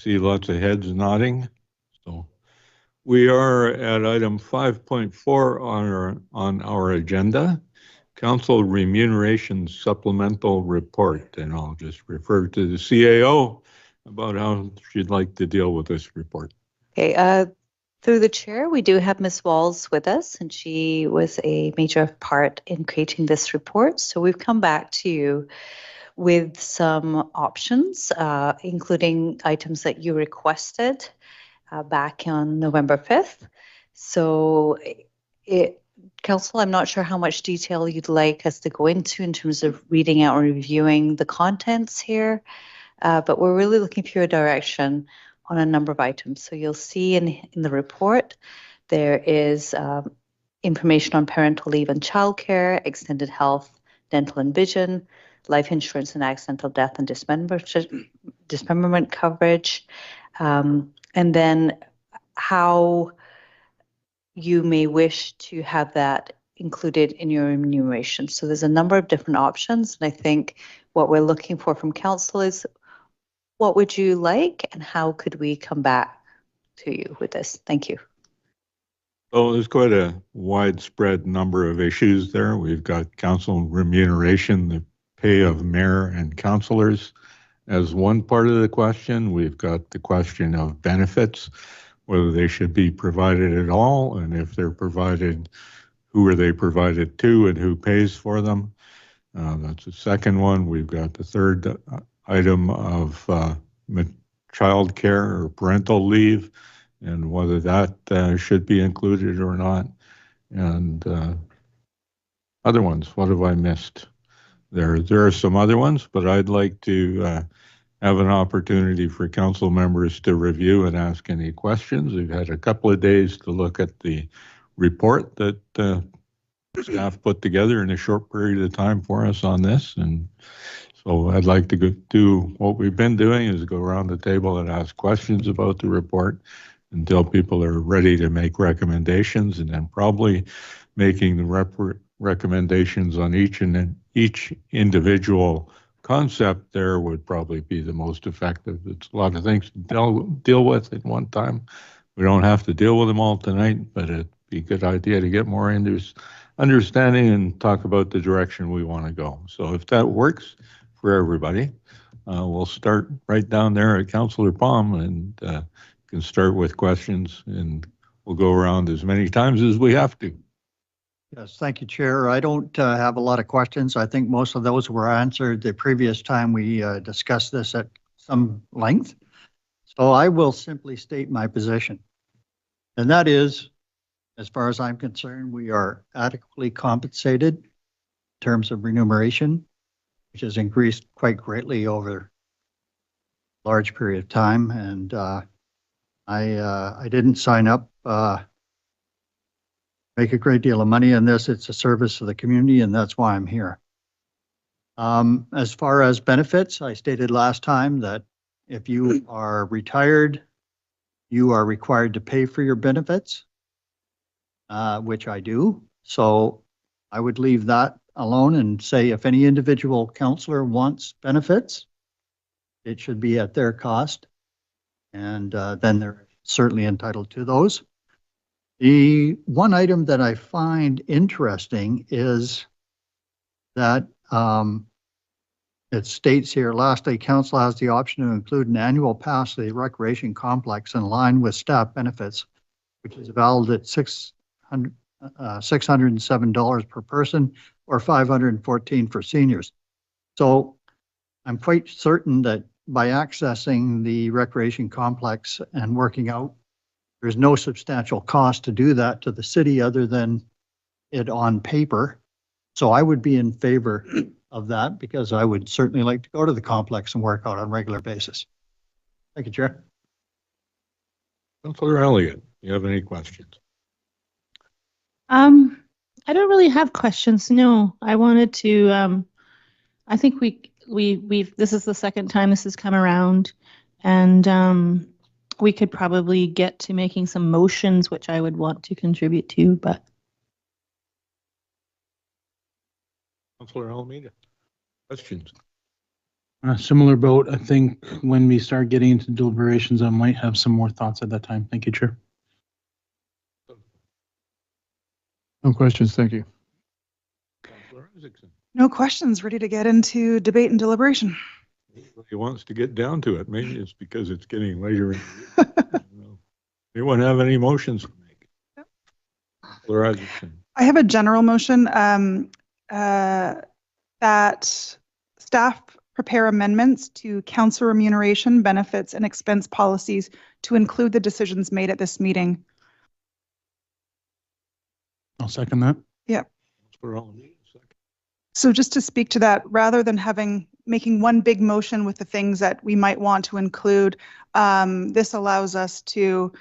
see lots of heads nodding. So we are at item 5.4 on our agenda, Council Remuneration Supplemental Report. And I'll just refer to the CAO about how she'd like to deal with this report. Okay, through the chair, we do have Ms. Walls with us, and she was a major part in creating this report. So we've come back to you with some options, including items that you requested back on November 5th. So Council, I'm not sure how much detail you'd like us to go into in terms of reading out and reviewing the contents here, but we're really looking for your direction on a number of items. So you'll see in the report, there is information on parental leave and childcare, extended health, dental and vision, life insurance and accidental death and dismemberment coverage, and then how you may wish to have that included in your remuneration. So there's a number of different options, and I think what we're looking for from council is what would you like and how could we come back to you with this? Thank you. Well, there's quite a widespread number of issues there. We've got council remuneration, the pay of mayor and councillors as one part of the question. We've got the question of benefits, whether they should be provided at all, and if they're provided, who are they provided to and who pays for them? That's the second one. We've got the third item of child care or parental leave and whether that should be included or not. And other ones, what have I missed? There are some other ones, but I'd like to have an opportunity for council members to review and ask any questions. We've had a couple of days to look at the report that staff put together in a short period of time for us on this. And so I'd like to do what we've been doing, is go around the table and ask questions about the report until people are ready to make recommendations, and then probably making the recommendations on each individual concept there would probably be the most effective. It's a lot of things to deal with at one time. We don't have to deal with them all tonight, but it'd be a good idea to get more understanding and talk about the direction we want to go. So if that works for everybody, we'll start right down there at Councillor Palm, and can start with questions, and we'll go around as many times as we have to. Yes, thank you, Chair. I don't have a lot of questions. I think most of those were answered the previous time we discussed this at some length. So I will simply state my position. And that is, as far as I'm concerned, we are adequately compensated in terms of remuneration, which has increased quite greatly over a large period of time. And I didn't sign up make a great deal of money in this. It's a service to the community, and that's why I'm here. As far as benefits, I stated last time that if you are retired, you are required to pay for your benefits, which I do. So I would leave that alone and say if any individual councillor wants benefits, it should be at their cost, and then they're certainly entitled to those. The one item that I find interesting is that it states here, lastly, council has the option to include an annual pass to the recreation complex in line with staff benefits, which is valued at $607 per person or $514 for seniors. So I'm quite certain that by accessing the recreation complex and working out, there's no substantial cost to do that to the city other than it on paper. So I would be in favor of that because I would certainly like to go to the complex and work out on a regular basis. Thank you, Chair. Councillor Elliott, do you have any questions? I don't really have questions. No, I wanted to, I think we've, this is the second time this has come around, and we could probably get to making some motions, which I would want to contribute to, but. Councillor Alameda, questions? Similar boat. I think when we start getting into deliberations, I might have some more thoughts at that time. Thank you, Chair. No questions, thank you. Councillor Isaacson. No questions. Ready to get into debate and deliberation. He wants to get down to it. Maybe it's because it's getting later in the year. Anyone have any motions to make? Yep. Councillor Isaacson. I have a general motion that staff prepare amendments to council remuneration, benefits, and expense policies to include the decisions made at this meeting. I'll second that. So just to speak to that, rather than making one big motion with the things that we might want to include, this allows us to,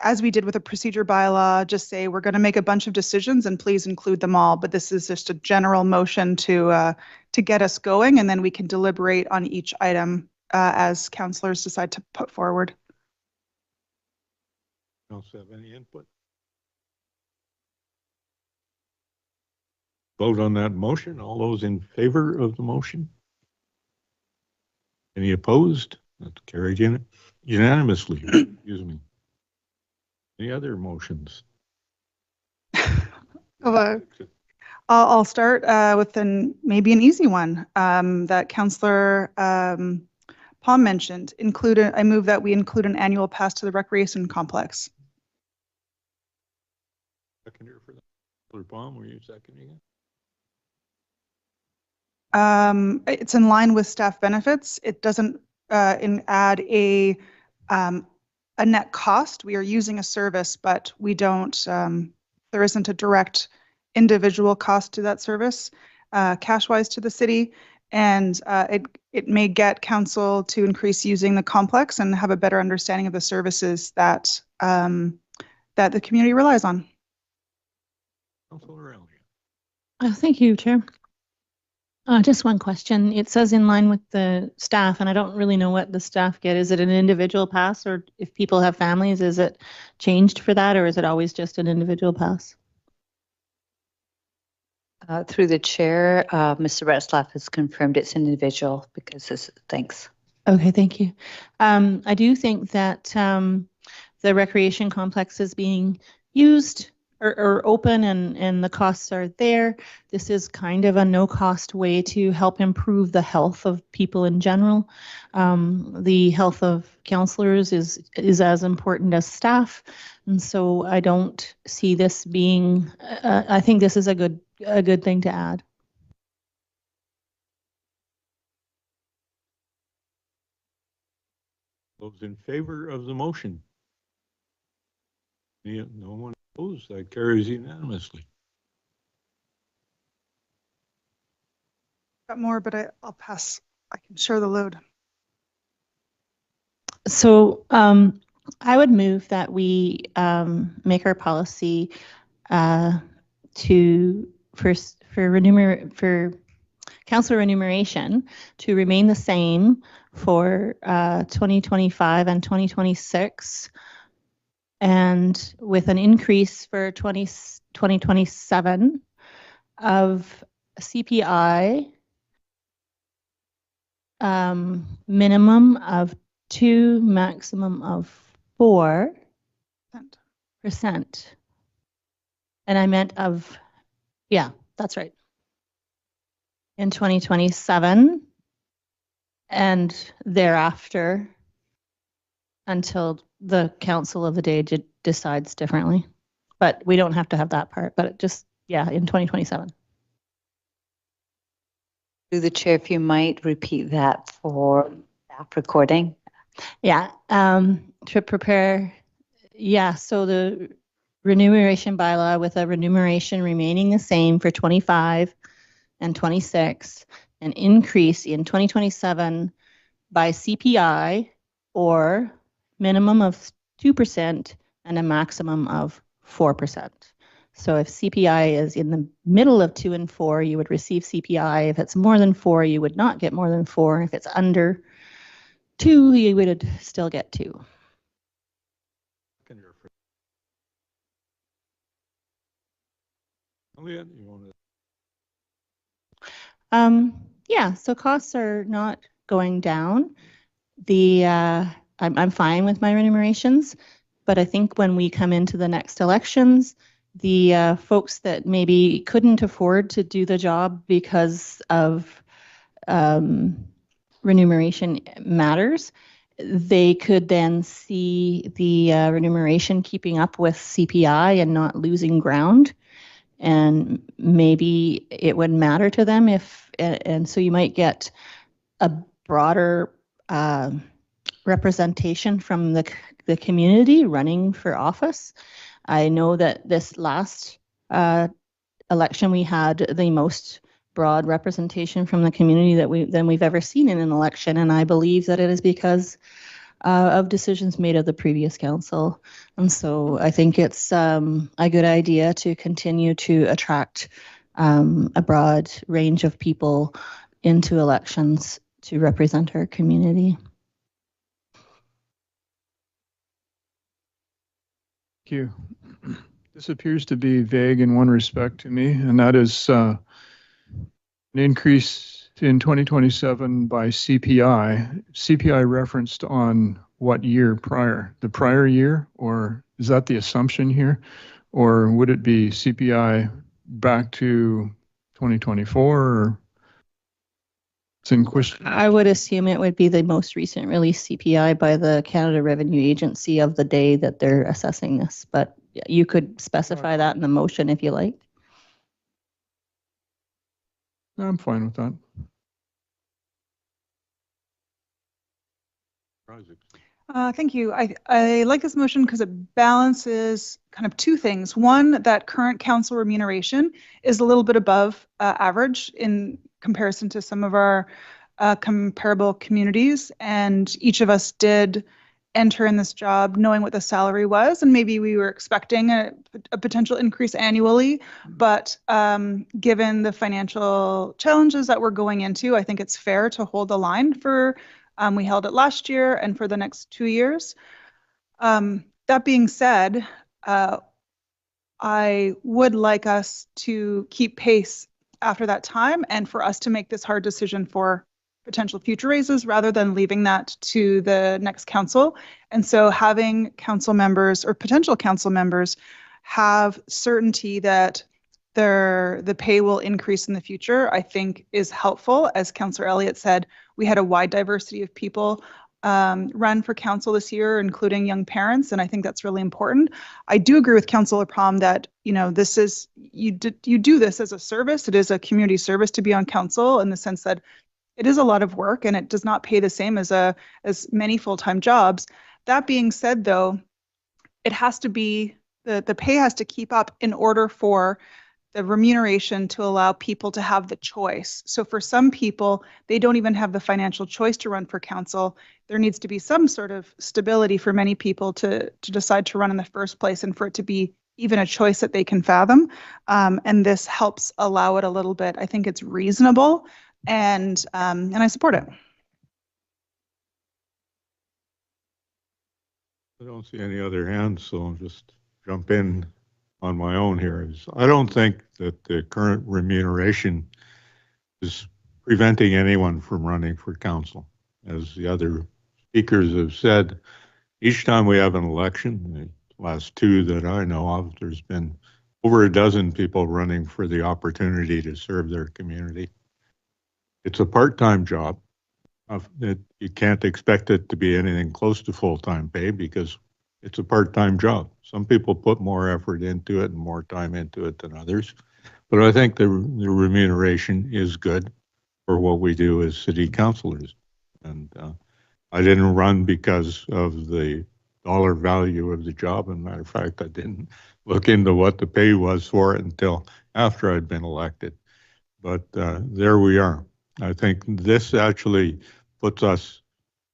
as we did with a procedure bylaw, just say we're going to make a bunch of decisions and please include them all. But this is just a general motion to get us going, and then we can deliberate on each item as councillors decide to put forward. Else have any input? Vote on that motion. All those in favor of the motion? Any opposed? That's carried unanimously. Excuse me. Any other motions? I'll start with maybe an easy one that Councillor Palm mentioned. I move that we include an annual pass to the recreation complex. Seconder for that. Councillor Palm, were you seconding it? It's in line with staff benefits. It doesn't add a net cost. We are using a service, but we don't. There isn't a direct individual cost to that service, cash-wise to the city, and it may get council to increase using the complex and have a better understanding of the services that that the community relies on. Councillor Elliott. Thank you, Chair. Just one question. It says in line with the staff, and I don't really know what the staff get. Is it an individual pass, or if people have families, is it changed for that, or is it always just an individual pass? Through the chair, Mr. Retzlaff has confirmed it's an individual because thanks. Okay, thank you. I do think that the recreation complex is being used or open and the costs are there. This is kind of a no-cost way to help improve the health of people in general. The health of councillors is as important as staff, and so I don't see this being. I think this is a good thing to add. Those in favor of the motion? No one opposed. That carries unanimously. Got more, but I'll pass. I can share the load. So I would move that we make our policy for council remuneration to remain the same for 2025 and 2026, and with an increase for 2027 of CPI minimum of 2, maximum of 4%. And I meant of, yeah, that's right. In 2027 and thereafter until the council of the day decides differently. But we don't have to have that part, but it just, yeah, in 2027. Through the chair, if you might repeat that for staff recording. Yeah, to prepare, yeah, so the remuneration bylaw with a remuneration remaining the same for 25 and 26, an increase in 2027 by CPI or minimum of 2% and a maximum of 4%. So if CPI is in the middle of 2 and 4, you would receive CPI. If it's more than 4, you would not get more than 4. If it's under 2, you would still get 2. Yeah, so costs are not going down. I'm fine with my remunerations, but I think when we come into the next elections, the folks that maybe couldn't afford to do the job because of remuneration matters, they could then see the remuneration keeping up with CPI and not losing ground. And maybe it would matter to them if, and so you might get a broader representation from the community running for office. I know that this last election we had the most broad representation from the community than we've ever seen in an election, and I believe that it is because of decisions made of the previous council. And so I think it's a good idea to continue to attract a broad range of people into elections to represent our community. Thank you. This appears to be vague in one respect to me, and that is an increase in 2027 by CPI. CPI referenced on what year prior? The prior year, or is that the assumption here? Or would it be CPI back to 2024? Or it's in question. I would assume it would be the most recent released CPI by the Canada Revenue Agency of the day that they're assessing this, but you could specify that in the motion if you like. I'm fine with that. Thank you. I like this motion because it balances kind of two things. One, that current council remuneration is a little bit above average in comparison to some of our comparable communities. And each of us did enter in this job knowing what the salary was, and maybe we were expecting a potential increase annually. But given the financial challenges that we're going into, I think it's fair to hold the line for we held it last year and for the next 2 years. That being said, I would like us to keep pace after that time and for us to make this hard decision for potential future raises rather than leaving that to the next council. And so having council members or potential council members have certainty that the pay will increase in the future, I think is helpful. As Councillor Elliott said, we had a wide diversity of people run for council this year, including young parents, and I think that's really important. I do agree with Councillor Prom that this is you do this as a service. It is a community service to be on council in the sense that it is a lot of work and it does not pay the same as many full-time jobs. That being said, though, it has to be the pay has to keep up in order for the remuneration to allow people to have the choice. So for some people, they don't even have the financial choice to run for council. There needs to be some sort of stability for many people to decide to run in the first place and for it to be even a choice that they can fathom. And this helps allow it a little bit. I think it's reasonable and I support it. I don't see any other hands, so I'll just jump in on my own here. I don't think that the current remuneration is preventing anyone from running for council. As the other speakers have said, each time we have an election, the last two that I know of, there's been over a dozen people running for the opportunity to serve their community. It's a part-time job. You can't expect it to be anything close to full-time pay because it's a part-time job. Some people put more effort into it and more time into it than others. But I think the remuneration is good for what we do as city councilors. And I didn't run because of the dollar value of the job. As a matter of fact, I didn't look into what the pay was for it until after I'd been elected. But there we are. I think this actually puts us,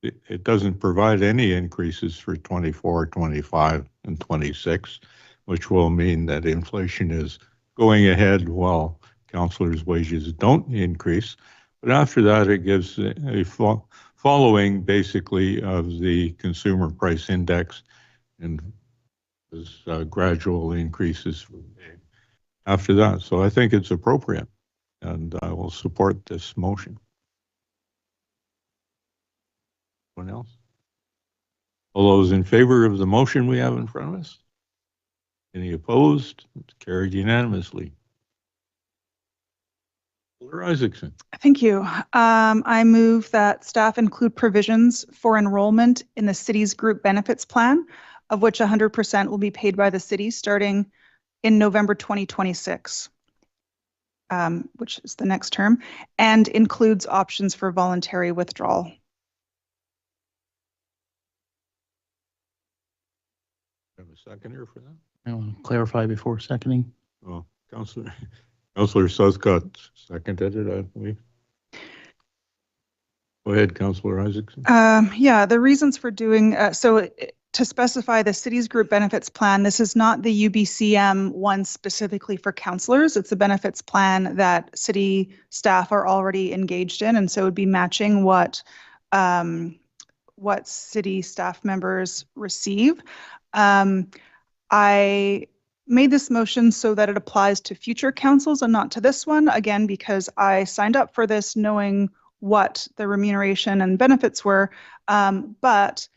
it doesn't provide any increases for 24, 25, and 26, which will mean that inflation is going ahead while councillors' wages don't increase. But after that, it gives a following basically of the consumer price index and gradual increases after that. So I think it's appropriate and I will support this motion. Anyone else? All those in favor of the motion we have in front of us? Any opposed? It's carried unanimously. Councillor Isaacson. Thank you. I move that staff include provisions for enrollment in the city's group benefits plan, of which 100% will be paid by the city starting in November 2026, which is the next term, and includes options for voluntary withdrawal. Have a seconder for that? I want to clarify before seconding. Oh, Councillor Suscott seconded it, I believe. Go ahead, Councillor Isaacson. Yeah, the reasons for doing, to specify the city's group benefits plan, this is not the UBCM one specifically for councillors. It's a benefits plan that city staff are already engaged in, and so it would be matching what city staff members receive. I made this motion so that it applies to future councils and not to this one, again, because I signed up for this knowing what the remuneration and benefits were, but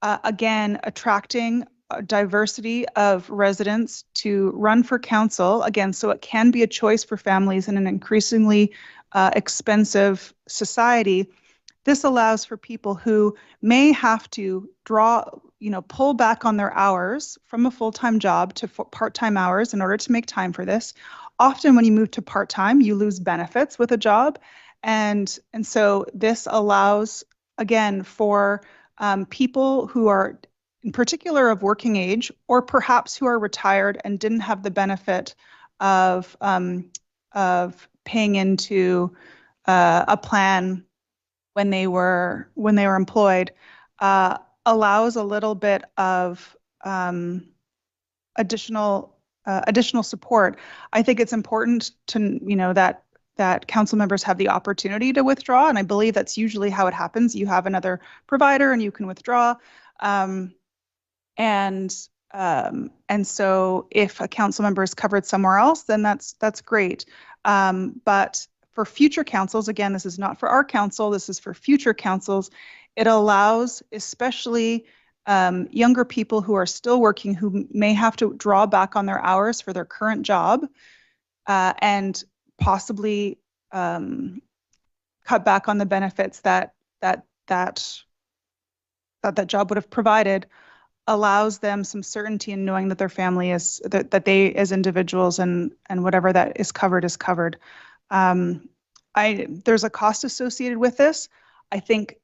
again, attracting a diversity of residents to run for council, again, so it can be a choice for families in an increasingly expensive society. This allows for people who may have to pull back on their hours from a full-time job to part-time hours in order to make time for this. Often when you move to part-time, you lose benefits with a job. And so this allows, again, for people who are in particular of working age, or perhaps who are retired and didn't have the benefit of paying into a plan when they were employed, allows a little bit of additional support. I think it's important to that council members have the opportunity to withdraw, and I believe that's usually how it happens. You have another provider and you can withdraw, and so if a council member is covered somewhere else, then that's great. But for future councils, again, this is not for our council, this is for future councils, it allows especially younger people who are still working, who may have to draw back on their hours for their current job, and possibly cut back on the benefits that job would have provided, allows them some certainty in knowing that their family is, that they as individuals and whatever that is covered is covered. There's a cost associated with this. I think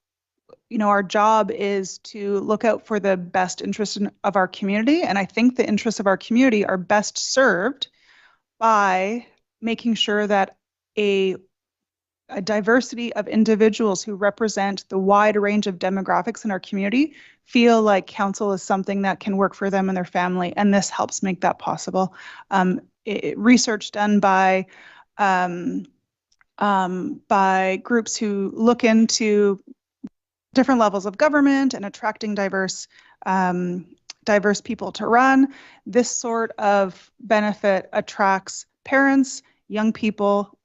our job is to look out for the best interest of our community, and I think the interests of our community are best served by making sure that a diversity of individuals who represent the wide range of demographics in our community feel like council is something that can work for them and their family, and this helps make that possible. Research done by groups who look into different levels of government and attracting diverse people to run. This sort of benefit attracts parents, young people,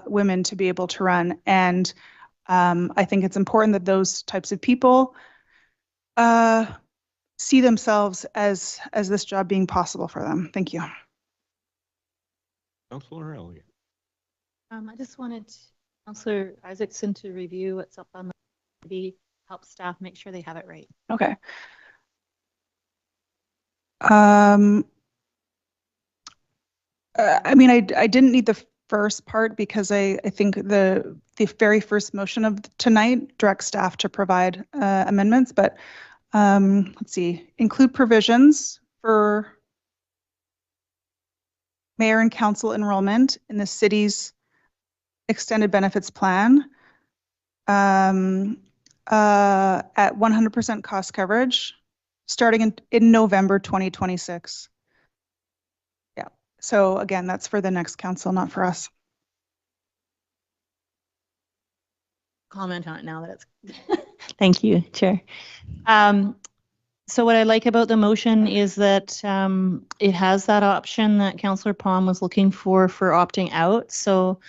women to be able to run. And I think it's important that those types of people see themselves as this job being possible for them. Thank you. Councillor Elliott. I just wanted Councillor Isaacson to review what's up on the help staff make sure they have it right. Okay. I mean, I didn't need the first part because I think the very first motion of tonight directs staff to provide amendments, but let's see, include provisions for mayor and council enrollment in the city's extended benefits plan at 100% cost coverage starting in November 2026. Yeah, so again, that's for the next council, not for us. Comment on it now that it's thank you, Chair. So what I like about the motion is that it has that option that Councillor Palm was looking for opting out. So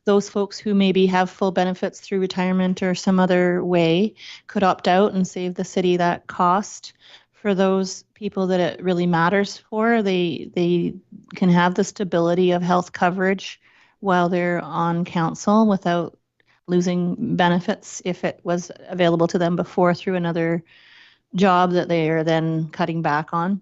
those folks who maybe have full benefits through retirement or some other way could opt out and save the city that cost. For those people that it really matters for, they can have the stability of health coverage while they're on council without losing benefits if it was available to them before through another job that they are then cutting back on.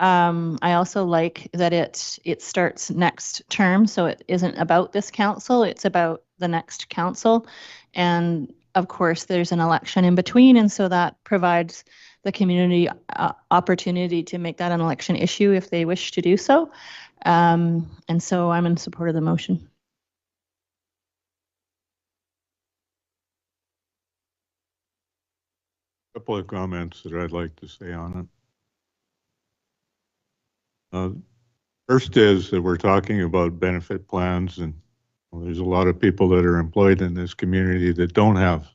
I also like that it starts next term, so it isn't about this council, it's about the next council. And of course, there's an election in between, and so that provides the community opportunity to make that an election issue if they wish to do so. And so I'm in support of the motion. Couple of comments that I'd like to say on it. First is that we're talking about benefit plans, and there's a lot of people that are employed in this community that don't have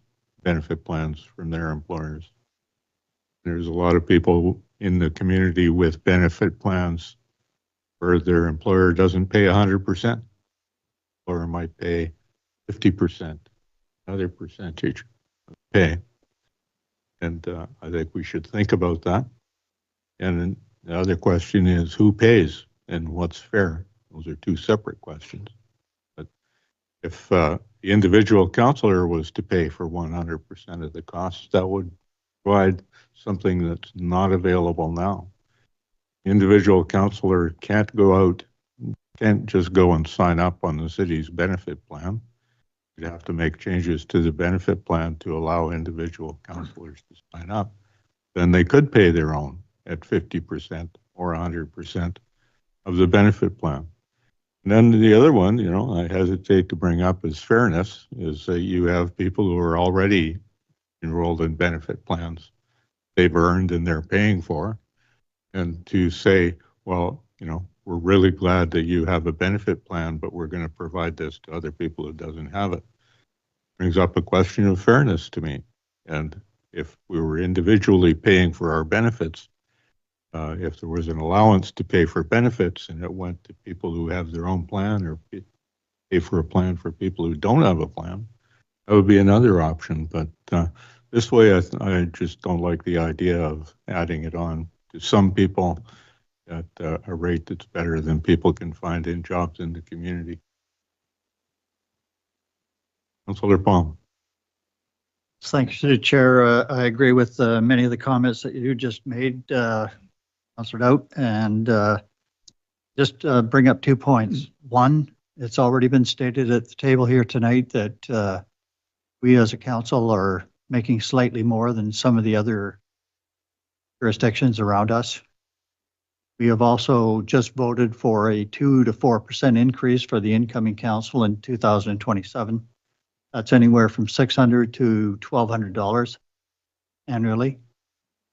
benefit plans from their employers. There's a lot of people in the community with benefit plans where their employer doesn't pay 100%, or might pay 50%, another percentage of pay. And I think we should think about that. And then the other question is who pays and what's fair? Those are two separate questions. But if the individual counselor was to pay for 100% of the costs, that would provide something that's not available now. The individual counselor can't just go and sign up on the city's benefit plan. You'd have to make changes to the benefit plan to allow individual counselors to sign up. Then they could pay their own at 50% or 100% of the benefit plan. And then the other one, I hesitate to bring up as fairness, is that you have people who are already enrolled in benefit plans they've earned and they're paying for. And to say, well, we're really glad that you have a benefit plan, but we're going to provide this to other people who doesn't have it. Brings up a question of fairness to me. And if we were individually paying for our benefits, if there was an allowance to pay for benefits and it went to people who have their own plan or pay for a plan for people who don't have a plan, that would be another option. But this way, I just don't like the idea of adding it on to some people at a rate that's better than people can find in jobs in the community. Councillor Palm. Thanks to the chair. I agree with many of the comments that you just made, Councillor Dowd, and just bring up 2 points. One, it's already been stated at the table here tonight that we as a council are making slightly more than some of the other jurisdictions around us. We have also just voted for a 2 to 4% increase for the incoming council in 2027. That's anywhere from $600 to $1,200 annually,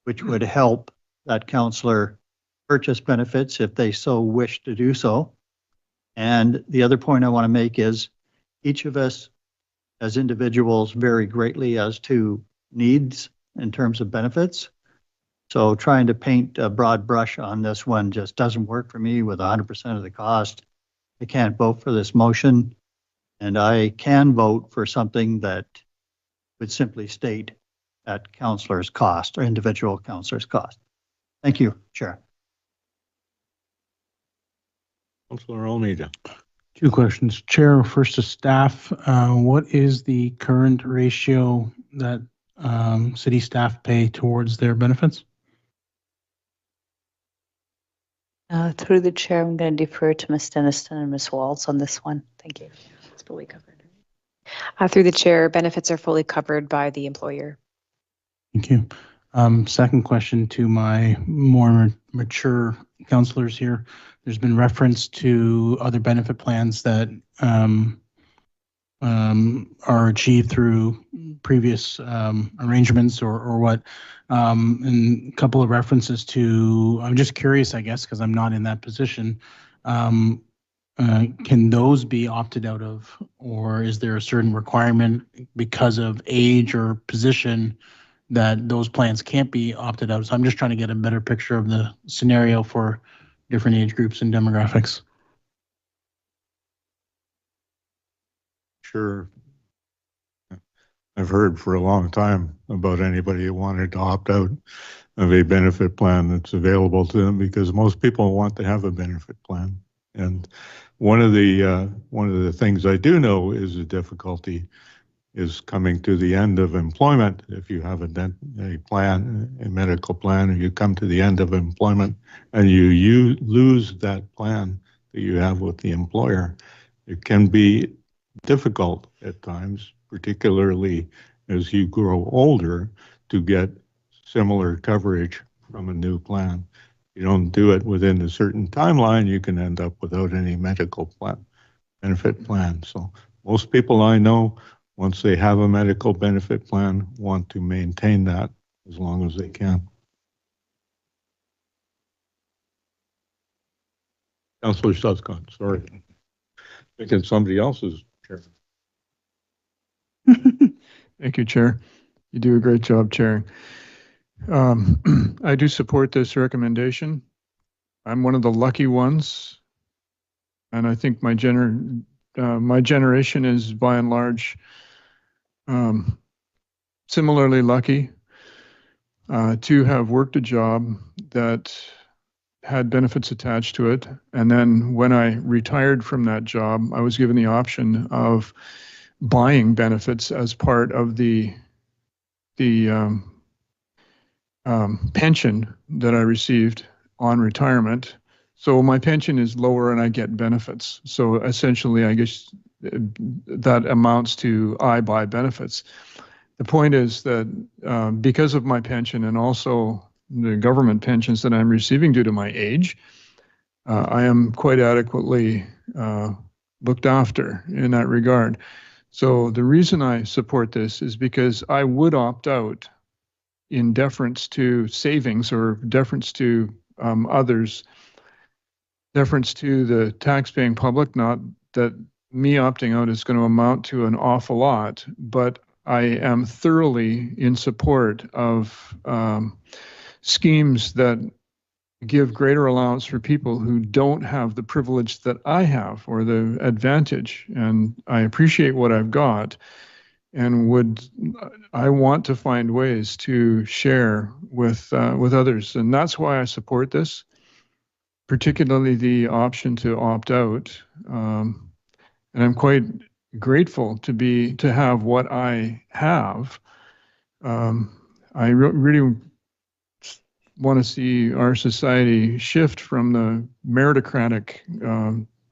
which would help that councillor purchase benefits if they so wish to do so. And the other point I want to make is each of us as individuals vary greatly as to needs in terms of benefits. So trying to paint a broad brush on this one just doesn't work for me with 100% of the cost. I can't vote for this motion, and I can vote for something that would simply state at councillor's cost or individual councillor's cost. Thank you, Chair. Councillor Almeida. 2 questions. Chair, first to staff. What is the current ratio that city staff pay towards their benefits? Through the chair, I'm going to defer to Ms. Denniston and Ms. Walls on this one. Thank you. It's fully covered. Through the chair, benefits are fully covered by the employer. Thank you. Second question to my more mature councillors here. There's been reference to other benefit plans that are achieved through previous arrangements or what. And a couple of references to, I'm just curious, I guess, because I'm not in that position. Can those be opted out of, or is there a certain requirement because of age or position that those plans can't be opted out? So I'm just trying to get a better picture of the scenario for different age groups and demographics. sure I've heard for a long time about anybody who wanted to opt out of a benefit plan that's available to them, because most people want to have a benefit plan. And one of the things I do know is the difficulty is coming to the end of employment. If you have a medical plan, and you come to the end of employment and you lose that plan that you have with the employer, it can be difficult at times, particularly as you grow older, to get similar coverage from a new plan. You don't do it within a certain timeline, you can end up without any medical plan, benefit plan. So most people I know, once they have a medical benefit plan, want to maintain that as long as they can. Councillor Suscott, sorry. Thinking somebody else's chair. Thank you, Chair. You do a great job chairing. I do support this recommendation. I'm one of the lucky ones, and I think my generation is by and large similarly lucky to have worked a job that had benefits attached to it. And then when I retired from that job, I was given the option of buying benefits as part of the pension that I received on retirement. So my pension is lower and I get benefits. So essentially, I guess that amounts to I buy benefits. The point is that because of my pension and also the government pensions that I'm receiving due to my age, I am quite adequately looked after in that regard. So the reason I support this is because I would opt out in deference to savings or deference to others, deference to the tax-paying public. Not that me opting out is going to amount to an awful lot, but I am thoroughly in support of schemes that give greater allowance for people who don't have the privilege that I have or the advantage. And I appreciate what I've got, and I want to find ways to share with others. And that's why I support this, particularly the option to opt out. And I'm quite grateful to have what I have. I really want to see our society shift from the meritocratic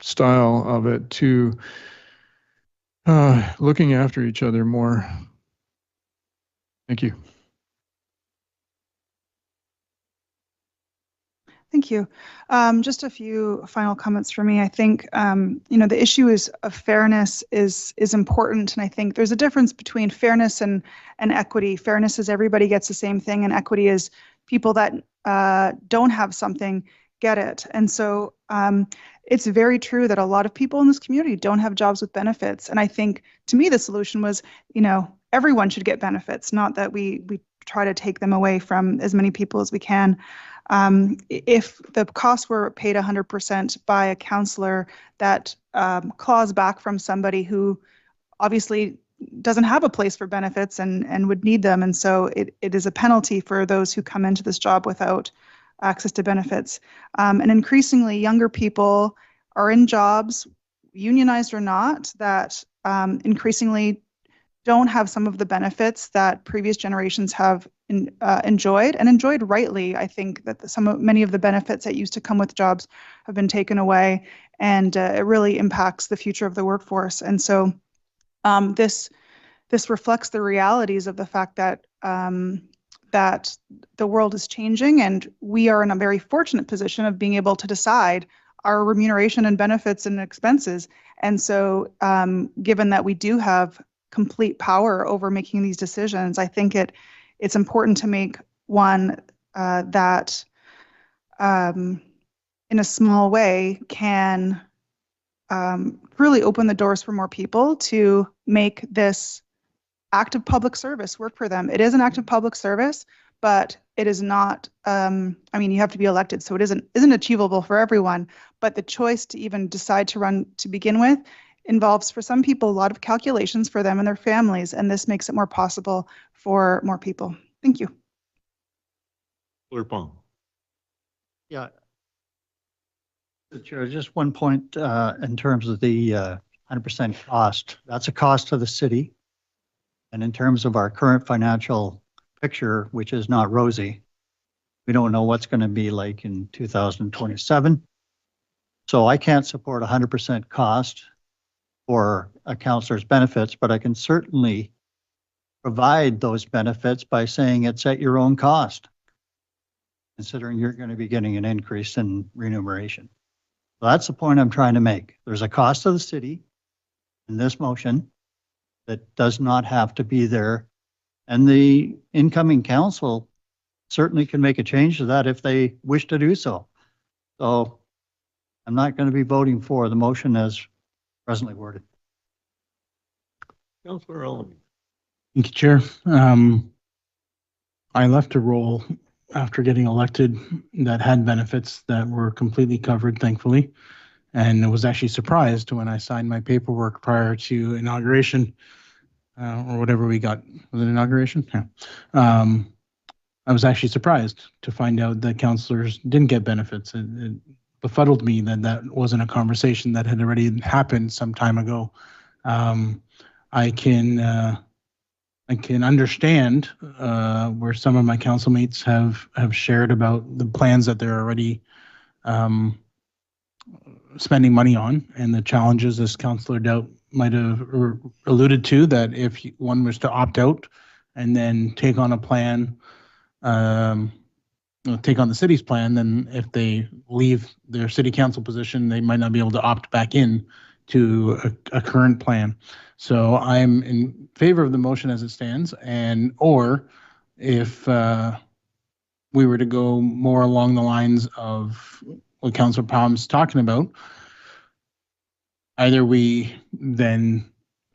style of it to looking after each other more. Thank you. Thank you. Just a few final comments for me. I think, the issue of fairness is important. And I think there's a difference between fairness and equity. Fairness is everybody gets the same thing, and equity is people that don't have something get it. And so it's very true that a lot of people in this community don't have jobs with benefits. And I think, to me, the solution was, everyone should get benefits, not that we try to take them away from as many people as we can. If the costs were paid 100% by a counselor, that claws back from somebody who obviously doesn't have a place for benefits and would need them. And so it is a penalty for those who come into this job without access to benefits. And increasingly, younger people are in jobs, unionized or not, that increasingly don't have some of the benefits that previous generations have enjoyed, and enjoyed rightly. I think that many of the benefits that used to come with jobs have been taken away, and it really impacts the future of the workforce. And so this reflects the realities of the fact that that the world is changing, and we are in a very fortunate position of being able to decide our remuneration and benefits and expenses. And so given that we do have complete power over making these decisions, I think it's important to make one that in a small way can really open the doors for more people to make this active public service work for them. It is an active public service, but it is not, you have to be elected, so it isn't achievable for everyone, but the choice to even decide to run to begin with involves, for some people, a lot of calculations for them and their families, and this makes it more possible for more people. Thank you. Councillor Pong. Yeah. Chair, just one point in terms of the 100% cost. That's a cost to the city. And in terms of our current financial picture, which is not rosy, we don't know what's going to be like in 2027. So I can't support 100% cost for a counselor's benefits, but I can certainly provide those benefits by saying it's at your own cost, considering you're going to be getting an increase in remuneration. So that's the point I'm trying to make. There's a cost to the city in this motion that does not have to be there. And the incoming council certainly can make a change to that if they wish to do so. So I'm not going to be voting for the motion as presently worded. Councillor Ellery. Thank you, Chair. I left a role after getting elected that had benefits that were completely covered, thankfully. And I was actually surprised when I signed my paperwork prior to inauguration, or whatever we got. Was it inauguration? Yeah. I was actually surprised to find out that councillors didn't get benefits. It befuddled me that that wasn't a conversation that had already happened some time ago. I can understand where some of my council mates have shared about the plans that they're already spending money on and the challenges, as Councillor Doubt might have alluded to, that if one was to opt out and then take on a plan, take on the city's plan, then if they leave their city council position, they might not be able to opt back in to a current plan. So I'm in favor of the motion as it stands, and or if we were to go more along the lines of what Councillor Palm's talking about, either we then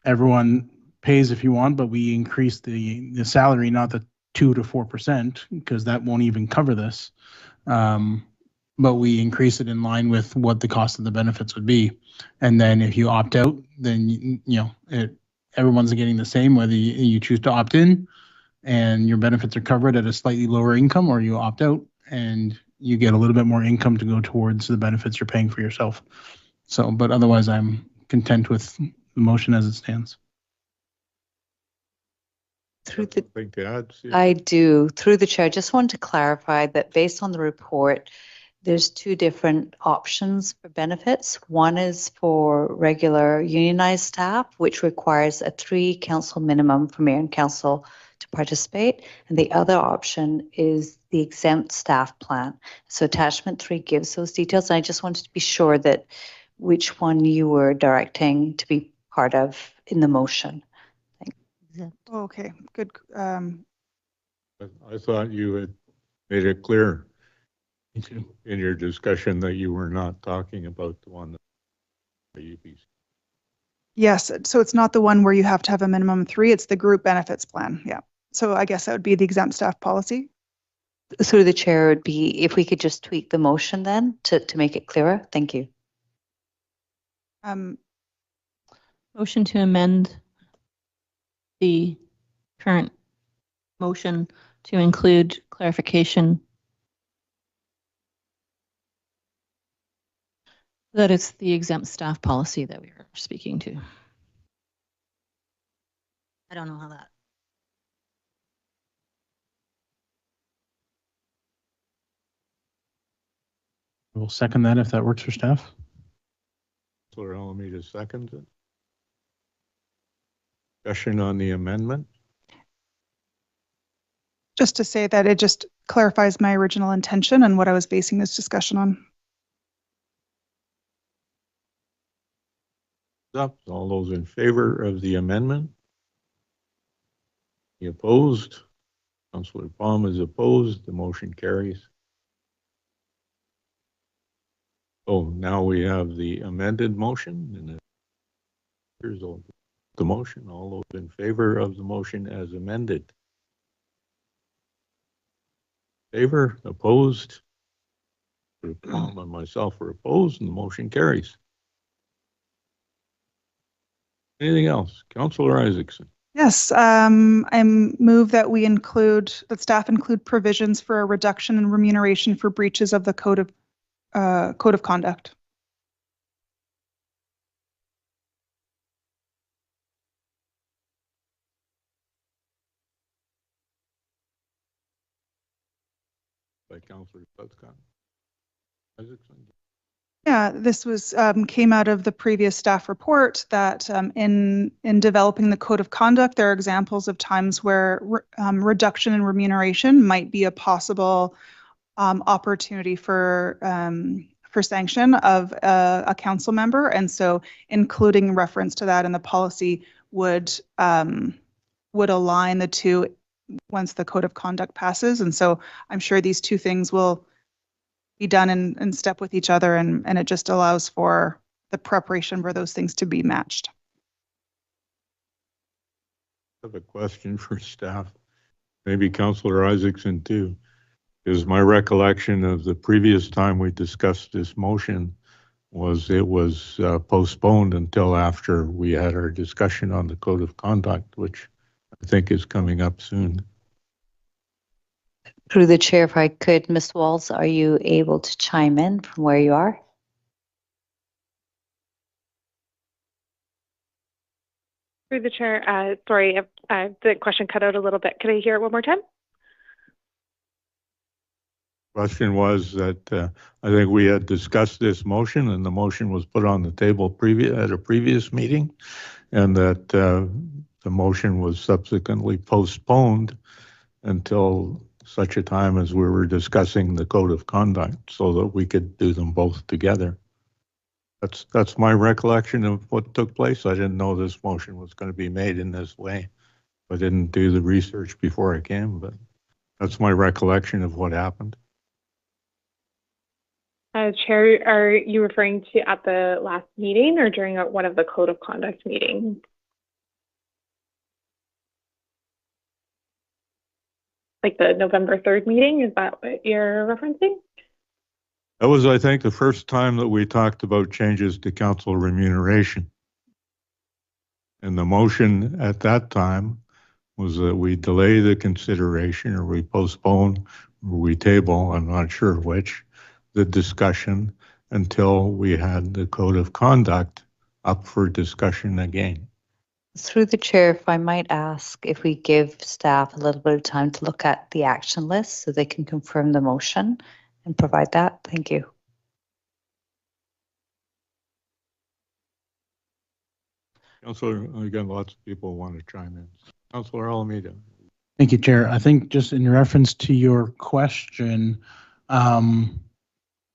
everyone pays if you want, but we increase the salary, not the 2 to 4%, because that won't even cover this. But we increase it in line with what the cost of the benefits would be. And then if you opt out, then everyone's getting the same, whether you choose to opt in and your benefits are covered at a slightly lower income, or you opt out and you get a little bit more income to go towards the benefits you're paying for yourself. So, but otherwise I'm content with the motion as it stands. I do. Through the chair, I just want to clarify that based on the report, there's two different options for benefits. One is for regular unionized staff, which requires a 3 council minimum for mayor and council to participate. And the other option is the exempt staff plan. So attachment 3 gives those details. And I just wanted to be sure that which one you were directing to be part of in the motion. Okay, good. I thought you had made it clear in your discussion that you were not talking about the one that the UPC. Yes, so it's not the one where you have to have a minimum 3, it's the group benefits plan. Yeah. So I guess that would be the exempt staff policy. Through the chair would be if we could just tweak the motion then to make it clearer. Thank you. Motion to amend the current motion to include clarification that it's the exempt staff policy that we are speaking to. I don't know how that. We'll second that if that works for staff. Councillor Alameda seconds it. Discussion on the amendment. Just to say that it just clarifies my original intention and what I was basing this discussion on. Up. All those in favor of the amendment? Any opposed? Councillor Palm is opposed. The motion carries. Oh, now we have the amended motion. And here's the motion. All those in favor of the motion as amended? Favor? Opposed? Palm and myself are opposed, and the motion carries. Anything else? Councillor Isaacson. Yes, I move that that staff include provisions for a reduction in remuneration for breaches of the code of conduct. By Councillor Slutscott. Isaacson. Yeah, this was came out of the previous staff report that in developing the code of conduct, there are examples of times where reduction in remuneration might be a possible opportunity for sanction of a council member, and so including reference to that in the policy would align the two once the code of conduct passes. And so I'm sure these two things will be done in step with each other, and it just allows for the preparation for those things to be matched. I have a question for staff, maybe Councillor Isaacson too. Is my recollection of the previous time we discussed this motion was it was postponed until after we had our discussion on the code of conduct, which I think is coming up soon. Through the chair, if I could, Ms. Walls, are you able to chime in from where you are? Through the chair, sorry, the question cut out a little bit. Could I hear it one more time? Question was that I think we had discussed this motion and the motion was put on the table at a previous meeting, and that the motion was subsequently postponed until such a time as we were discussing the code of conduct so that we could do them both together. That's my recollection of what took place. I didn't know this motion was going to be made in this way. I didn't do the research before I came, but that's my recollection of what happened. Chair, are you referring to at the last meeting or during one of the code of conduct meetings? Like the November 3rd meeting, is that what you're referencing? That was, I think, the first time that we talked about changes to council remuneration. And the motion at that time was that we delay the consideration, or we postpone, or we table, I'm not sure which, the discussion until we had the code of conduct up for discussion again. Through the chair, if I might ask if we give staff a little bit of time to look at the action list so they can confirm the motion and provide that. Thank you. Councillor, again, lots of people want to chime in. Councillor Alameda. Thank you, Chair. I think just in reference to your question,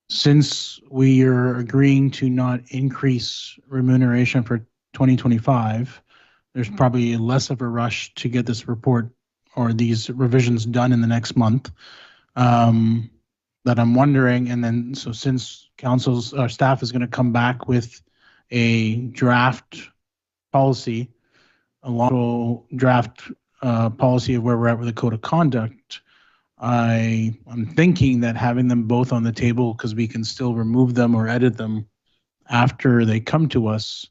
since we are agreeing to not increase remuneration for 2025, there's probably less of a rush to get this report or these revisions done in the next month. That I'm wondering, and then so since council's staff is going to come back with a draft policy, a long draft policy of where we're at with the code of conduct, I'm thinking that having them both on the table, because we can still remove them or edit them after they come to us,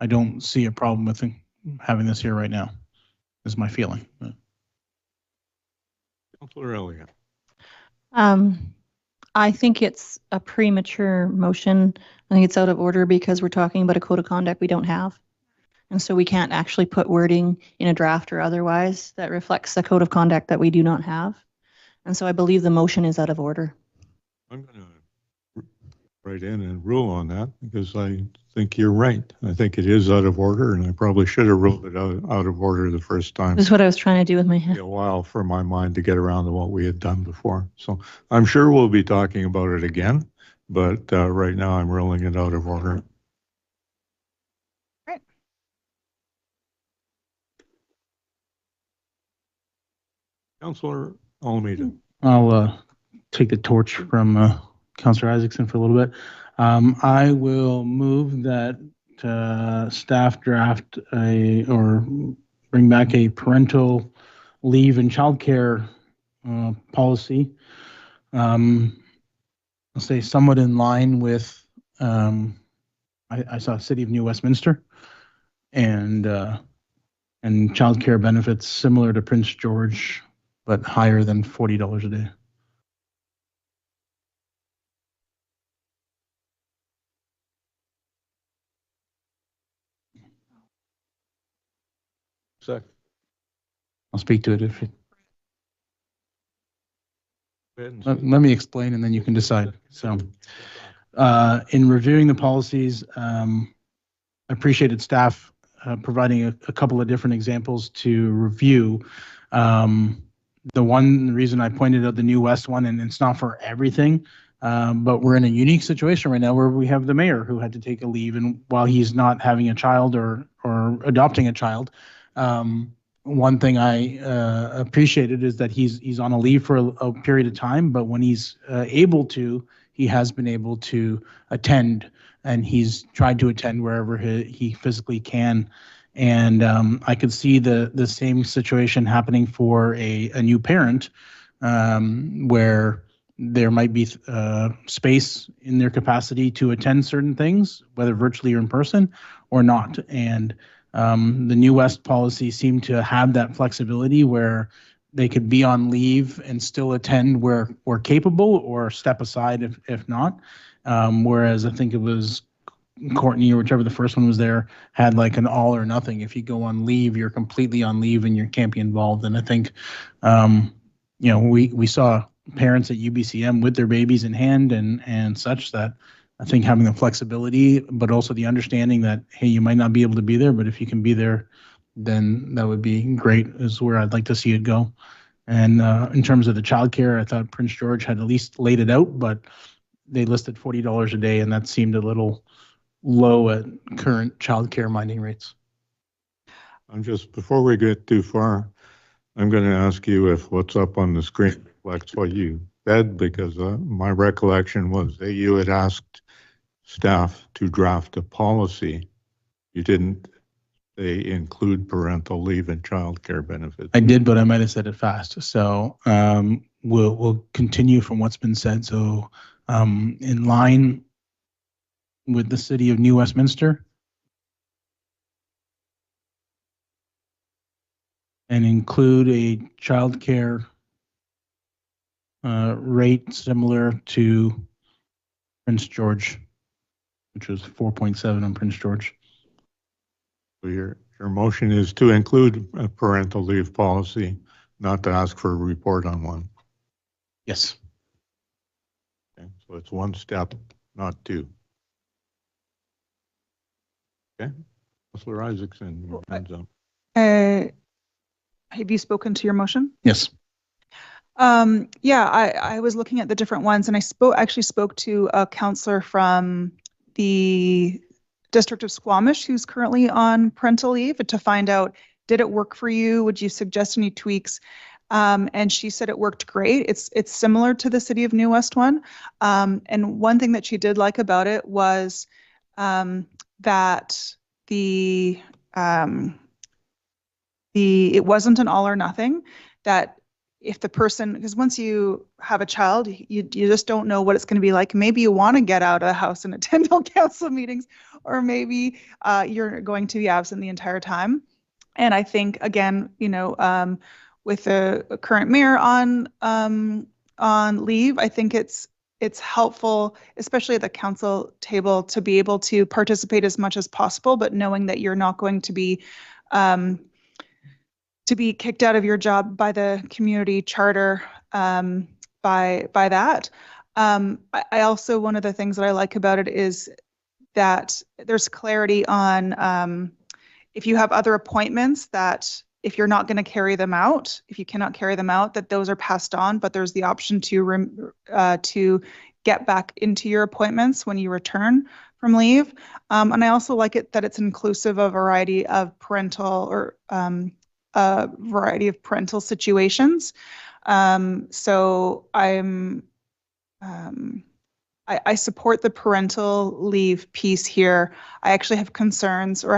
I don't see a problem with having this here right now, is my feeling. Councillor Elliott. I think it's a premature motion. I think it's out of order because we're talking about a code of conduct we don't have. And so we can't actually put wording in a draft or otherwise that reflects the code of conduct that we do not have. And so I believe the motion is out of order. I'm going to write in and rule on that because I think you're right. I think it is out of order, and I probably should have ruled it out of order the first time. This is what I was trying to do with my hand. A while for my mind to get around to what we had done before. So I'm sure we'll be talking about it again, but right now I'm ruling it out of order. Right. Councillor Alameda. I'll take the torch from Councillor Isaacson for a little bit. I will move that staff draft or bring back a parental leave and childcare policy. I'll say somewhat in line with I saw City of New Westminster, and childcare benefits similar to Prince George, but higher than $40 a day. Second. I'll speak to it if it, Go ahead and let me explain and then you can decide. So, in reviewing the policies, I appreciated staff providing a couple of different examples to review. The one reason I pointed out the New West one, and it's not for everything, but we're in a unique situation right now where we have the mayor who had to take a leave, and while he's not having a child or adopting a child, one thing I appreciated is that he's on a leave for a period of time, but when he's able to, he has been able to attend, and he's tried to attend wherever he physically can. And I could see the same situation happening for a new parent, where there might be space in their capacity to attend certain things, whether virtually or in person or not. And the New West policy seemed to have that flexibility where they could be on leave and still attend where capable or step aside if not. Whereas I think it was Courtney or whichever the first one was there had like an all or nothing. If you go on leave, you're completely on leave and you can't be involved. And I think, we saw parents at UBCM with their babies in hand and such that I think having the flexibility, but also the understanding that, hey, you might not be able to be there, but if you can be there, then that would be great is where I'd like to see it go. And in terms of the childcare, I thought Prince George had at least laid it out, but they listed $40 a day and that seemed a little low at current childcare minding rates. Before we get too far, I'm going to ask you if what's up on the screen reflects what you said, because my recollection was that you had asked staff to draft a policy. You didn't say include parental leave and childcare benefits. I did, but I might have said it fast. So we'll continue from what's been said. So in line with the city of New Westminster and include a childcare rate similar to Prince George, which was 4.7 on Prince George. So your motion is to include a parental leave policy, not to ask for a report on one. Yes. Okay, so it's one step, not two. Okay, Councillor Isaacson, your hands up. Have you spoken to your motion? Yes. Yeah, I was looking at the different ones, and I actually spoke to a councillor from the District of Squamish who's currently on parental leave to find out, did it work for you? Would you suggest any tweaks? And she said it worked great. It's similar to the City of New West one. And one thing that she did like about it was that it wasn't an all or nothing, that if the person, because once you have a child, you just don't know what it's going to be like. Maybe you want to get out of the house and attend all council meetings, or maybe you're going to be absent the entire time. And I think, again, with the current mayor on leave, I think it's helpful, especially at the council table, to be able to participate as much as possible, but knowing that you're not going to be kicked out of your job by the community charter by that. I also, one of the things that I like about it is that there's clarity on if you have other appointments, that if you're not going to carry them out, if you cannot carry them out, that those are passed on, but there's the option to get back into your appointments when you return from leave. And I also like it that it's inclusive of a variety of parental situations. So I support the parental leave piece here. I actually have concerns, or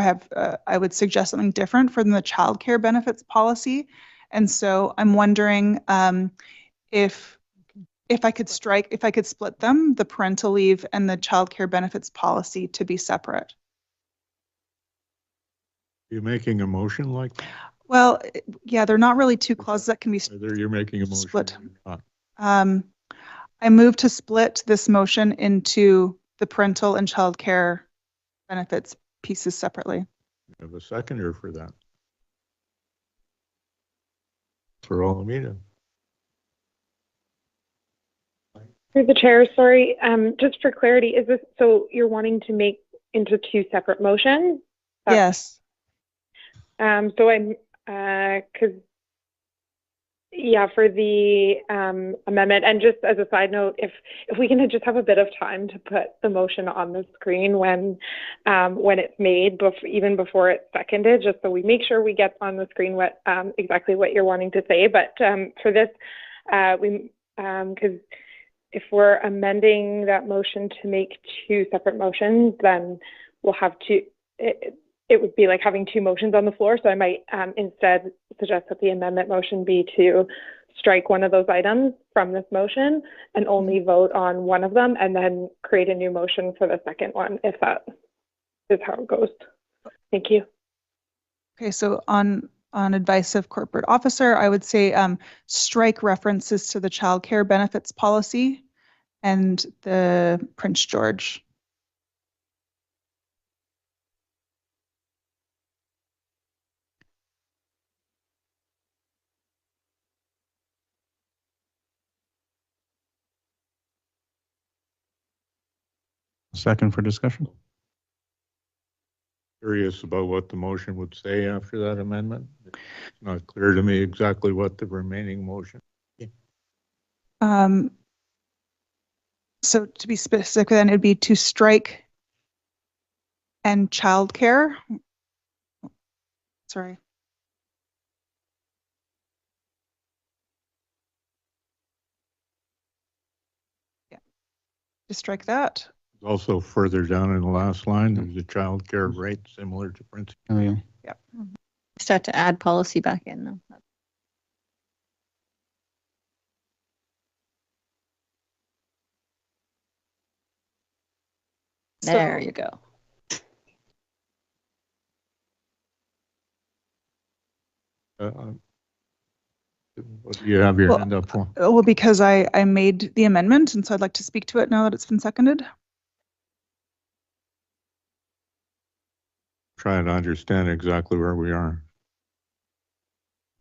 I would suggest something different from the childcare benefits policy. And so I'm wondering if I could split them, the parental leave and the childcare benefits policy, to be separate. You making a motion like that? Well, yeah, they're not really two clauses that can be Either you're making a motion. split. or you're not. I move to split this motion into the parental and childcare benefits pieces separately. You have a seconder for that. For Alameda. Through the chair, sorry, just for clarity, is this, so you're wanting to make into two separate motions? Yes. So I'm, cause yeah, for the amendment, and just as a side note, if we can just have a bit of time to put the motion on the screen when it's made, even before it's seconded, just so we make sure we get on the screen what exactly what you're wanting to say. But for this, because if we're amending that motion to make two separate motions, then we'll have to. It would be like having two motions on the floor. So I might instead suggest that the amendment motion be to strike one of those items from this motion and only vote on one of them, and then create a new motion for the second one, if that is how it goes. Thank you. Okay, so on advice of corporate officer, I would say strike references to the child care benefits policy and the Prince George. Second for discussion. Curious about what the motion would say after that amendment. It's not clear to me exactly what the remaining motion. So to be specific, then it'd be to strike and childcare. Sorry. Yeah, to strike that. Also further down in the last line, there's a child care rate similar to Prince. Oh, yeah. Yeah. Start to add policy back in now. There you go. What do you have your hand up for? Well, because I made the amendment, and so I'd like to speak to it now that it's been seconded. Trying to understand exactly where we are.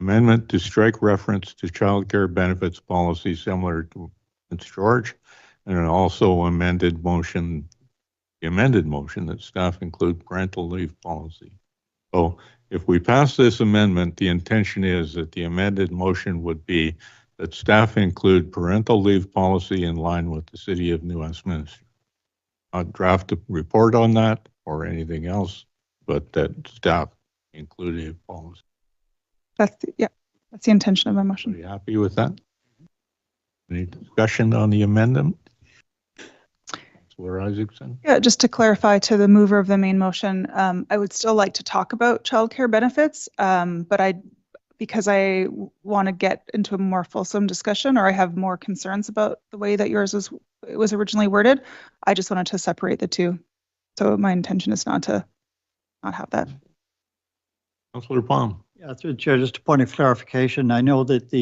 Amendment to strike reference to child care benefits policy similar to Prince George, and also amended motion, the amended motion that staff include parental leave policy. So if we pass this amendment, the intention is that the amended motion would be that staff include parental leave policy in line with the City of New Westminster. Not draft a report on that or anything else, but that staff include a policy. That's the intention of my Are motion. you happy with that? Any discussion on the amendment? Councilor Isaacson? Yeah, just to clarify to the mover of the main motion, I would still like to talk about childcare benefits, but because I want to get into a more fulsome discussion, or I have more concerns about the way that yours was originally worded, I just wanted to separate the two. So my intention is not to not have that. Councilor Palm? Yeah, through the chair, just a point of clarification. I know that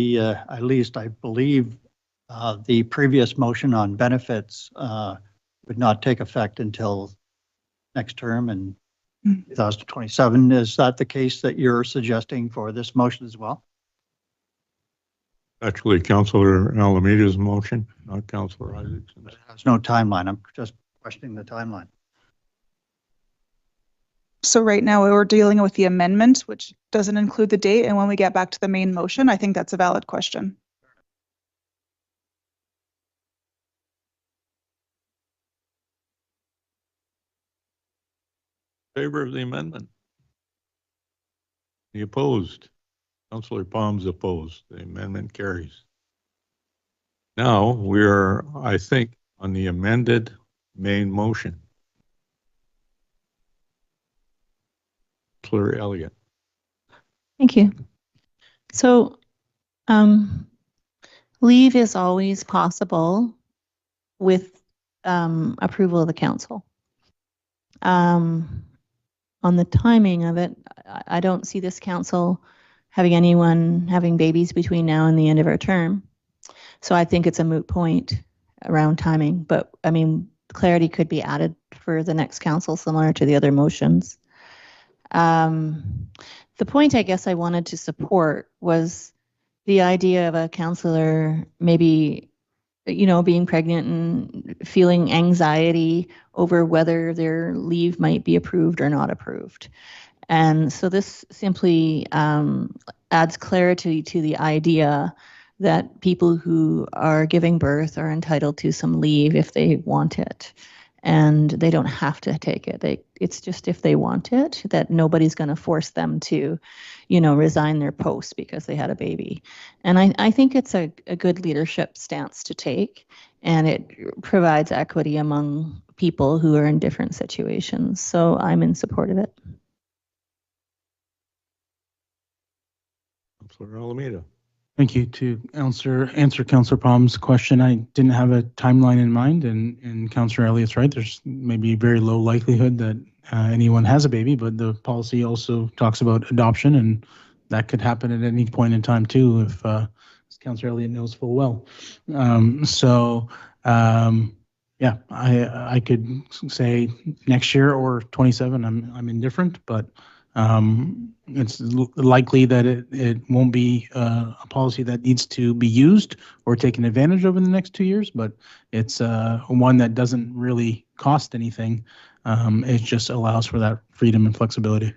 at least I believe the previous motion on benefits would not take effect until next term in 2027. Is that the case that you're suggesting for this motion as well? Actually, Councilor Alameda's motion, not Councilor Isaacson's. It has no timeline. I'm just questioning the timeline. So right now we're dealing with the amendment, which doesn't include the date. And when we get back to the main motion, I think that's a valid question. Favor of the amendment? Any opposed? Councilor Palm's opposed. The amendment carries. Now we are, I think, on the amended main motion. Councilor Elliott. Thank you. So, leave is always possible with approval of the council. On on the timing of it, I don't see this council having anyone having babies between now and the end of our term. So I think it's a moot point around timing, but I mean, clarity could be added for the next council, similar to the other motions. The point I guess I wanted to support was the idea of a councillor maybe, you know, being pregnant and feeling anxiety over whether their leave might be approved or not approved. And so this simply adds clarity to the idea that people who are giving birth are entitled to some leave if they want it. And they don't have to take it. It's just if they want it, that nobody's going to force them to, you know, resign their post because they had a baby. And I think it's a good leadership stance to take, and it provides equity among people who are in different situations. So I'm in support of it. Councillor Alameda. Thank you. To answer Councillor Palm's question, I didn't have a timeline in mind, and Councillor Elliott's right. There's maybe a very low likelihood that anyone has a baby, but the policy also talks about adoption, and that could happen at any point in time too, if as Councillor Elliott knows full well. Yeah, I could say next year or 27. I'm indifferent, but it's likely that it won't be a policy that needs to be used or taken advantage of in the next 2 years, but it's one that doesn't really cost anything. It just allows for that freedom and flexibility.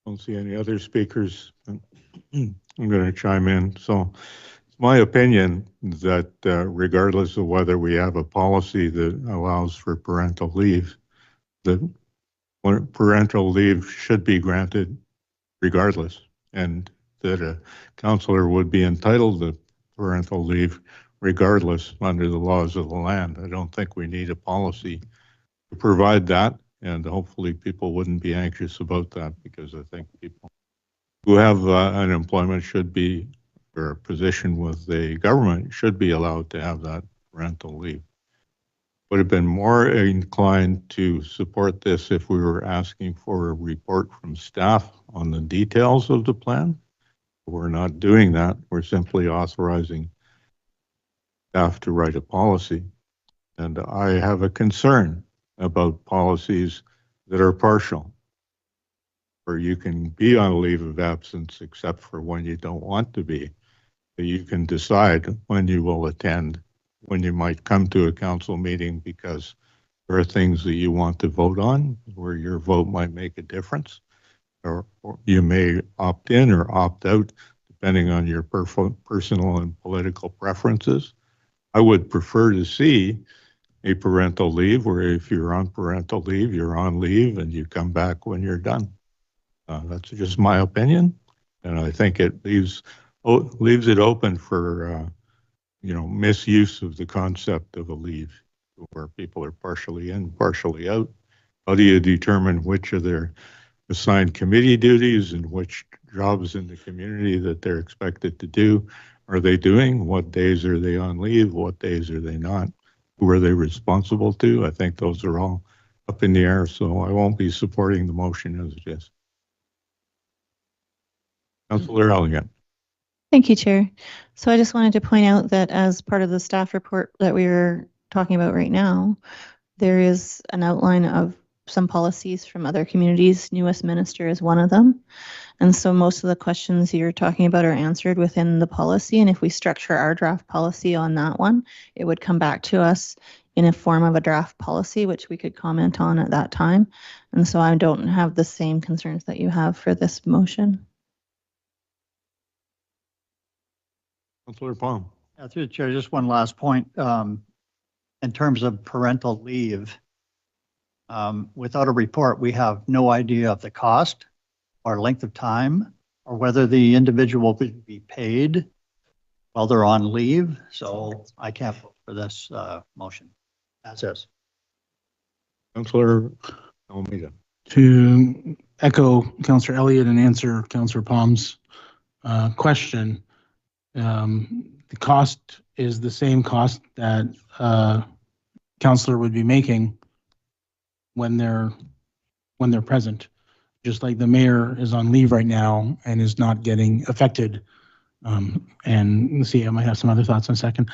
Don't see any other speakers. I'm going to chime in. So it's my opinion that regardless of whether we have a policy that allows for parental leave, that parental leave should be granted regardless, and that a councillor would be entitled to parental leave regardless under the laws of the land. I don't think we need a policy to provide that, and hopefully people wouldn't be anxious about that, because I think people who have unemployment should be, or a position with the government, should be allowed to have that parental leave. Would have been more inclined to support this if we were asking for a report from staff on the details of the plan. We're not doing that. We're simply authorizing staff to write a policy. And I have a concern about policies that are partial, where you can be on a leave of absence except for when you don't want to be. But you can decide when you will attend, when you might come to a council meeting because there are things that you want to vote on where your vote might make a difference, or you may opt in or opt out depending on your personal and political preferences. I would prefer to see a parental leave where if you're on parental leave, you're on leave and you come back when you're done. That's just my opinion, and I think it leaves it open for misuse of the concept of a leave, where people are partially in, partially out. How do you determine which of their assigned committee duties and which jobs in the community that they're expected to do are they doing? What days are they on leave? What days are they not? Who are they responsible to? I think those are all up in the air, so I won't be supporting the motion as it is. Councillor Elliott. Thank you, Chair. So I just wanted to point out that as part of the staff report that we were talking about right now, there is an outline of some policies from other communities. New Westminster is one of them. And so most of the questions you're talking about are answered within the policy. And if we structure our draft policy on that one, it would come back to us in a form of a draft policy, which we could comment on at that time. And so I don't have the same concerns that you have for this motion. Councillor Palm. Through the chair, just one last point. In terms of parental leave, without a report, we have no idea of the cost or length of time or whether the individual will be paid while they're on leave. So I can't vote for this motion as is. Councillor Almeida. To echo Councillor Elliott and answer Councillor Palm's question, the cost is the same cost that councillor would be making when they're present. Just like the mayor is on leave right now and is not getting affected. And let's see, I might have some other thoughts in a second.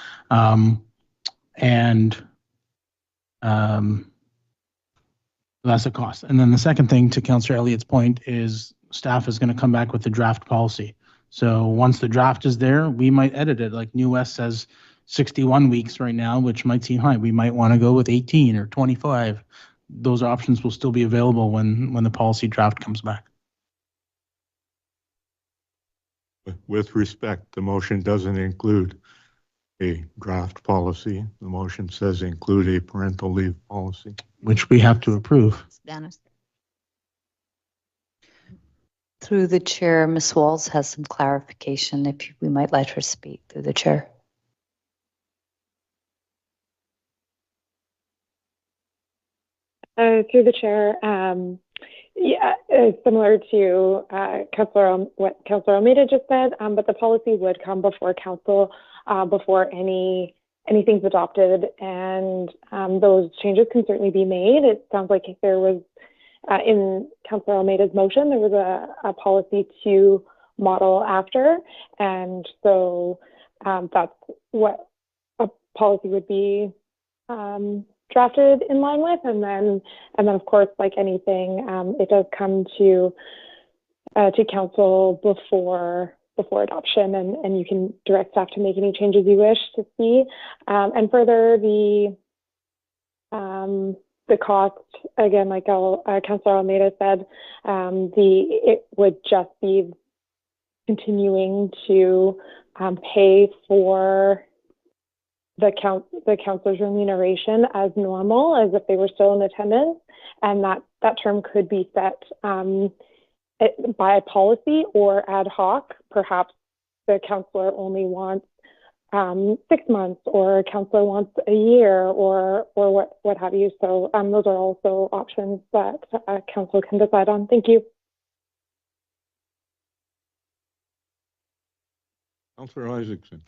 That's a cost. And then the second thing, to Councillor Elliott's point, is staff is going to come back with the draft policy. So once the draft is there, we might edit it. Like New West says 61 weeks right now, which might seem high. We might want to go with 18 or 25. Those options will still be available when the policy draft comes back. With respect, the motion doesn't include a draft policy. The motion says include a parental leave policy, Which we have to approve. Through the chair, Ms. Walls has some clarification if we might let her speak through the chair. Through the chair, similar to what Councillor Almeida just said, but the policy would come before council before anything's adopted, and those changes can certainly be made. It sounds like if there was in Councillor Almeida's motion, there was a policy to model after, and so that's what a policy would be drafted in line with, and then of course, like anything, it does come to council before adoption, and you can direct staff to make any changes you wish to see. And further, the cost, again, like Councillor Almeida said, it would just be continuing to pay for the councillor's remuneration as normal, as if they were still in attendance, and that term could be set by policy or ad hoc. Perhaps the councillor only wants 6 months, or a councillor wants a year, or what have you. So those are also options that council can decide on. Thank you. Councillor Isaacson.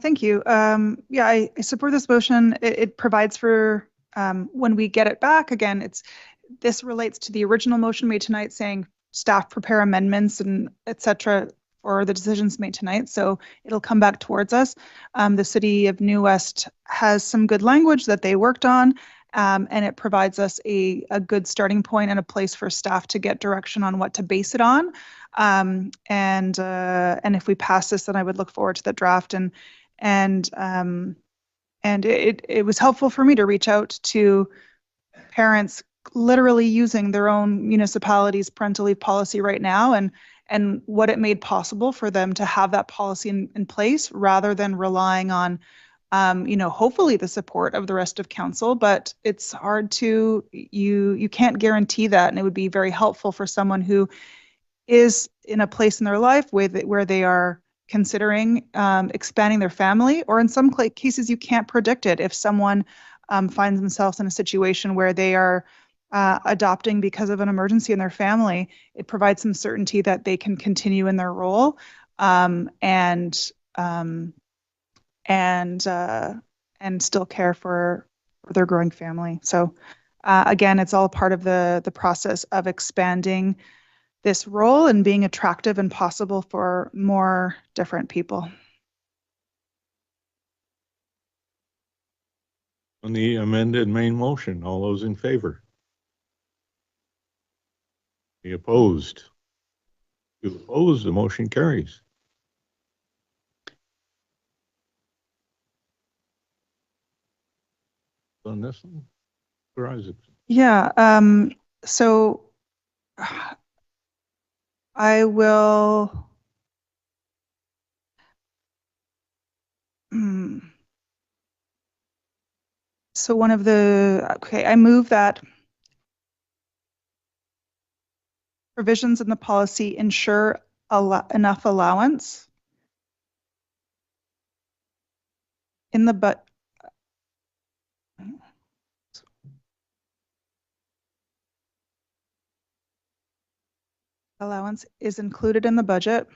Thank you. Yeah, I support this motion. It provides for when we get it back again. This relates to the original motion made tonight, saying staff prepare amendments and etc. for the decisions made tonight. So it'll come back towards us. The City of New West has some good language that they worked on, and it provides us a good starting point and a place for staff to get direction on what to base it on. And if we pass this, then I would look forward to the draft. And it was helpful for me to reach out to parents literally using their own municipality's parental leave policy right now, and what it made possible for them to have that policy in place, rather than relying on hopefully the support of the rest of council. But it's hard to, you can't guarantee that, and it would be very helpful for someone who is in a place in their life where they are considering expanding their family, or in some cases you can't predict it. If someone finds themselves in a situation where they are adopting because of an emergency in their family, it provides some certainty that they can continue in their role and still care for their growing family. So again, it's all part of the process of expanding this role and being attractive and possible for more different people. On the amended main motion, all those in favor? Any opposed? If opposed, the motion carries. On this one, for Isaacson. Yeah. So I will. So I move that provisions in the policy ensure enough allowance in the allowance is included in the budget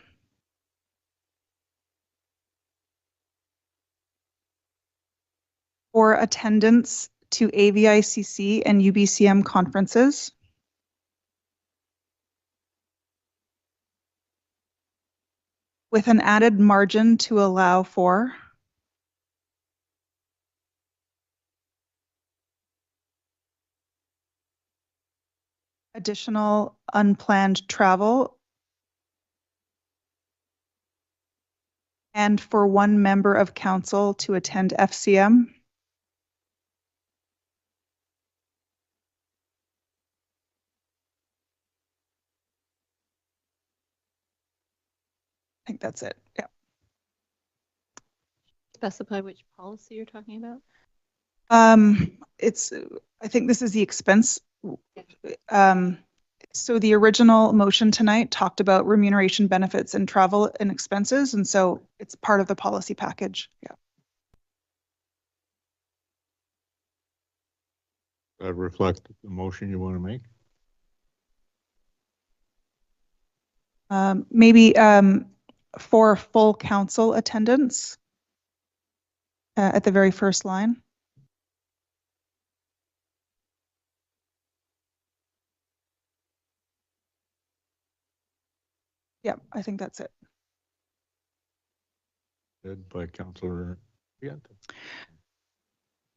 for attendance to AVICC and UBCM conferences. With an added margin to allow for additional unplanned travel and for one member of council to attend FCM. I think that's it. Yeah. Specify which policy you're talking about? I think this is the expense. So the original motion tonight talked about remuneration, benefits, and travel and expenses, and so it's part of the policy package. Yeah. That reflect the motion you want to make? Maybe for full council attendance at the very first line. Yeah, I think that's it. Led by Councillor.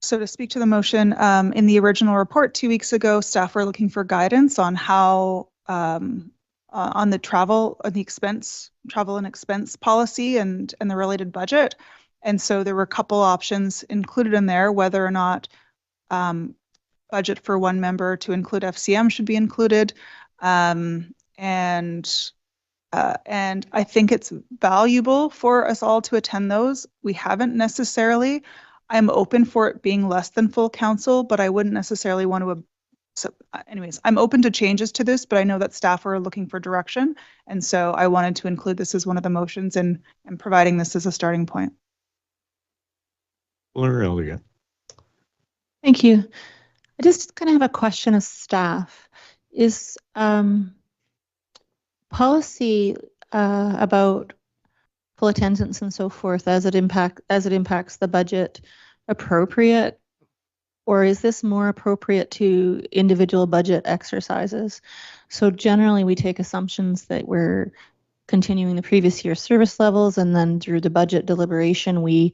So to speak to the motion, in the original report 2 weeks ago, staff were looking for guidance on how on the travel and expense policy and the related budget. And so there were a couple options included in there, whether or not budget for one member to include FCM should be included. And I think it's valuable for us all to attend those. We haven't necessarily. I'm open for it being less than full council, but I wouldn't necessarily want to. So anyways, I'm open to changes to this, but I know that staff are looking for direction. And so I wanted to include this as one of the motions and providing this as a starting point. Thank you. I just kind of have a question of staff. Is policy about full attendance and so forth as it impacts the budget appropriate, or is this more appropriate to individual budget exercises? So generally we take assumptions that we're continuing the previous year's service levels, and then through the budget deliberation we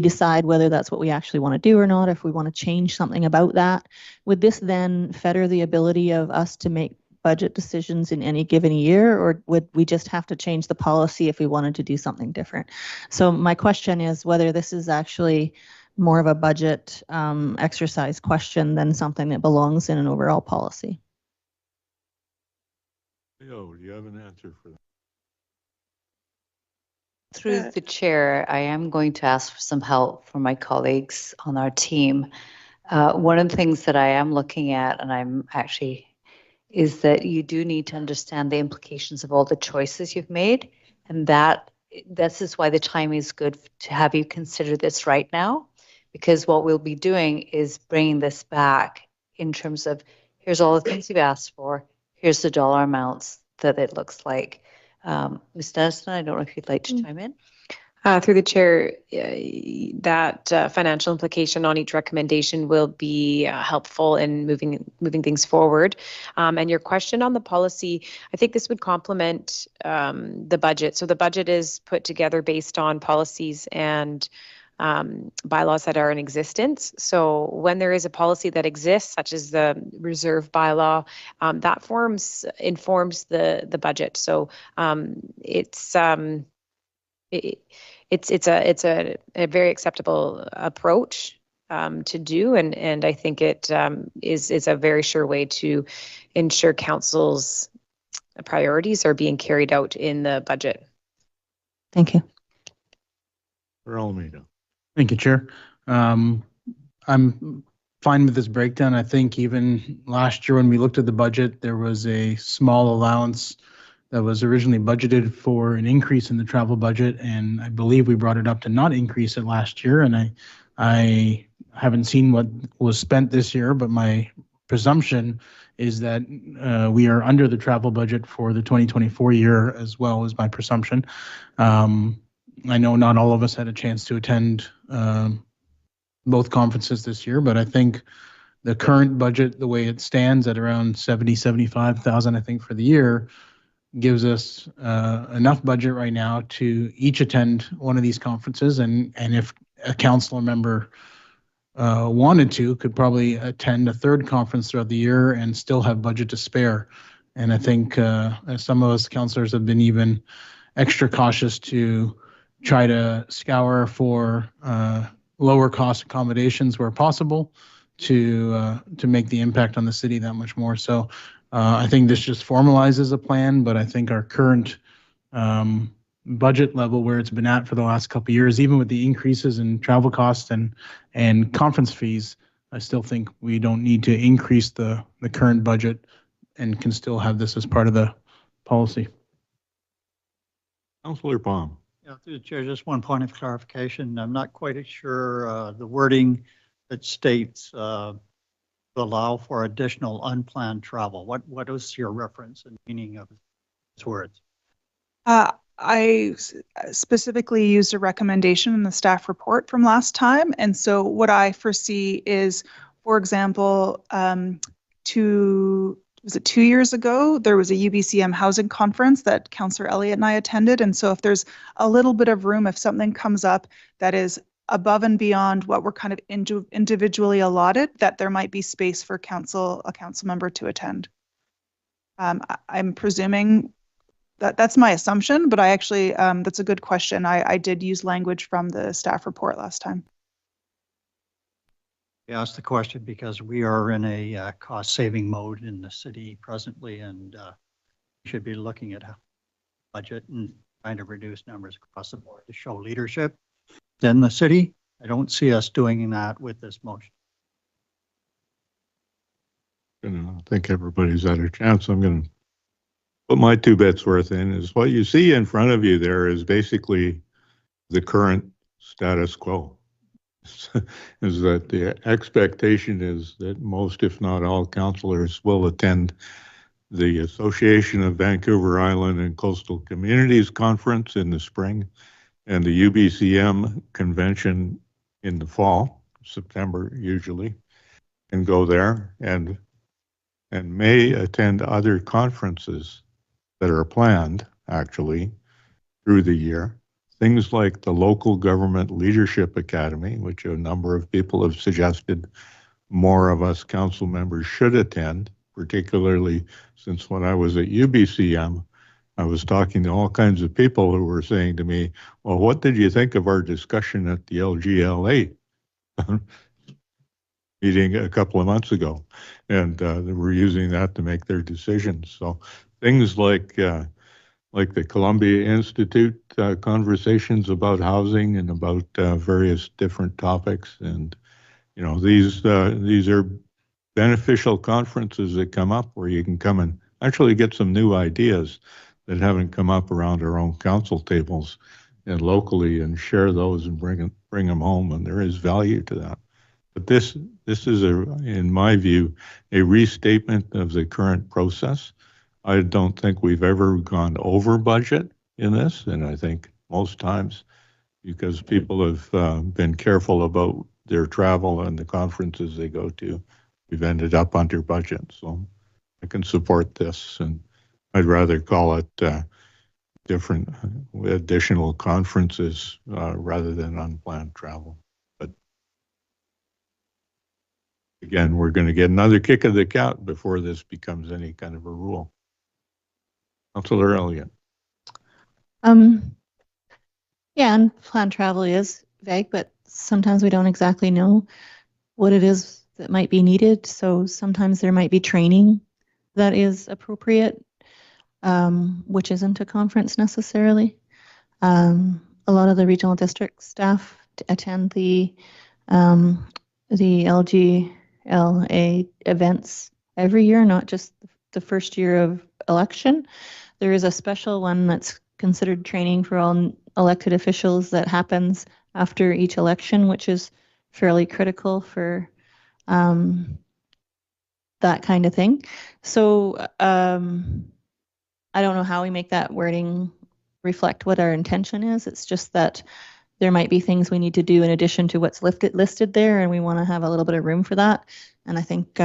decide whether that's what we actually want to do or not, if we want to change something about that. Would this then fetter the ability of us to make budget decisions in any given year, or would we just have to change the policy if we wanted to do something different? So my question is whether this is actually more of a budget exercise question than something that belongs in an overall policy. Leo, do you have an answer for that? Through the chair, I am going to ask for some help from my colleagues on our team. One of the things that I am looking at, and I'm actually, is that you do need to understand the implications of all the choices you've made. And this is why the time is good to have you consider this right now, because what we'll be doing is bringing this back in terms of, here's all the things you've asked for, here's the dollar amounts that it looks like. Ms. Denniston, I don't know if you'd like to chime in. Through the chair, that financial implication on each recommendation will be helpful in moving things forward. And your question on the policy, I think this would complement the budget. So the budget is put together based on policies and bylaws that are in existence. So when there is a policy that exists, such as the reserve bylaw, that informs the budget. So it's a very acceptable approach to do, and I think it is a very sure way to ensure council's priorities are being carried out in the budget. Thank you. Almeida. Thank you, Chair. I'm fine with this breakdown. I think even last year when we looked at the budget, there was a small allowance that was originally budgeted for an increase in the travel budget, and I believe we brought it up to not increase it last year. And I haven't seen what was spent this year, but my presumption is that we are under the travel budget for the 2024 year as well, as my presumption. I know not all of us had a chance to attend both conferences this year, but I think the current budget, the way it stands at around 75,000, I think for the year, gives us enough budget right now to each attend one of these conferences. And if a council member wanted to, could probably attend a third conference throughout the year and still have budget to spare. And I think some of us councillors have been even extra cautious to try to scour for lower cost accommodations where possible to make the impact on the city that much more. So I think this just formalizes a plan, but I think our current budget level where it's been at for the last couple of years, even with the increases in travel costs and conference fees, I still think we don't need to increase the current budget and can still have this as part of the policy. Councillor Baum. Yeah, through the chair, just one point of clarification. I'm not quite sure the wording that states allow for additional unplanned travel. What is your reference and meaning of these words? I specifically used a recommendation in the staff report from last time. And so what I foresee is, for example, 2 years ago, there was a UBCM housing conference that Councillor Elliott and I attended. And so if there's a little bit of room, if something comes up that is above and beyond what we're kind of individually allotted, that there might be space for a council member to attend. I'm presuming that's my assumption, but I actually, that's a good question. I did use language from the staff report last time. I asked the question because we are in a cost-saving mode in the city presently, and we should be looking at a budget and trying to reduce numbers across the board to show leadership in the city. I don't see us doing that with this motion. I think everybody's had a chance. I'm going to put my 2 bits worth in. Is what you see in front of you there is basically the current status quo. Is that the expectation is that most, if not all, councillors will attend the Association of Vancouver Island and Coastal Communities Conference in the spring and the UBCM convention in the fall, September usually, and go there and may attend other conferences that are planned actually through the year. Things like the Local Government Leadership Academy, which a number of people have suggested more of us council members should attend, particularly since when I was at UBCM, I was talking to all kinds of people who were saying to me, well, what did you think of our discussion at the LGLA meeting a couple of months ago? And they were using that to make their decisions. So things like the Columbia Institute conversations about housing and about various different topics. And, you know, these are beneficial conferences that come up where you can come and actually get some new ideas that haven't come up around our own council tables and locally, and share those and bring them home. And there is value to that. But this is, in my view, a restatement of the current process. I don't think we've ever gone over budget in this, and I think most times, because people have been careful about their travel and the conferences they go to, we've ended up under budget. So I can support this, and I'd rather call it different additional conferences rather than unplanned travel. But again, we're going to get another kick of the cat before this becomes any kind of a rule. Councillor Elliott. Yeah, unplanned travel is vague, but sometimes we don't exactly know what it is that might be needed. So sometimes there might be training that is appropriate, which isn't a conference necessarily. A lot of the regional district staff attend the LGLA events every year, not just the first year of election. There is a special one that's considered training for all elected officials that happens after each election, which is fairly critical for that kind of thing. So I don't know how we make that wording reflect what our intention is. It's just that there might be things we need to do in addition to what's listed there, and we want to have a little bit of room for that. And I think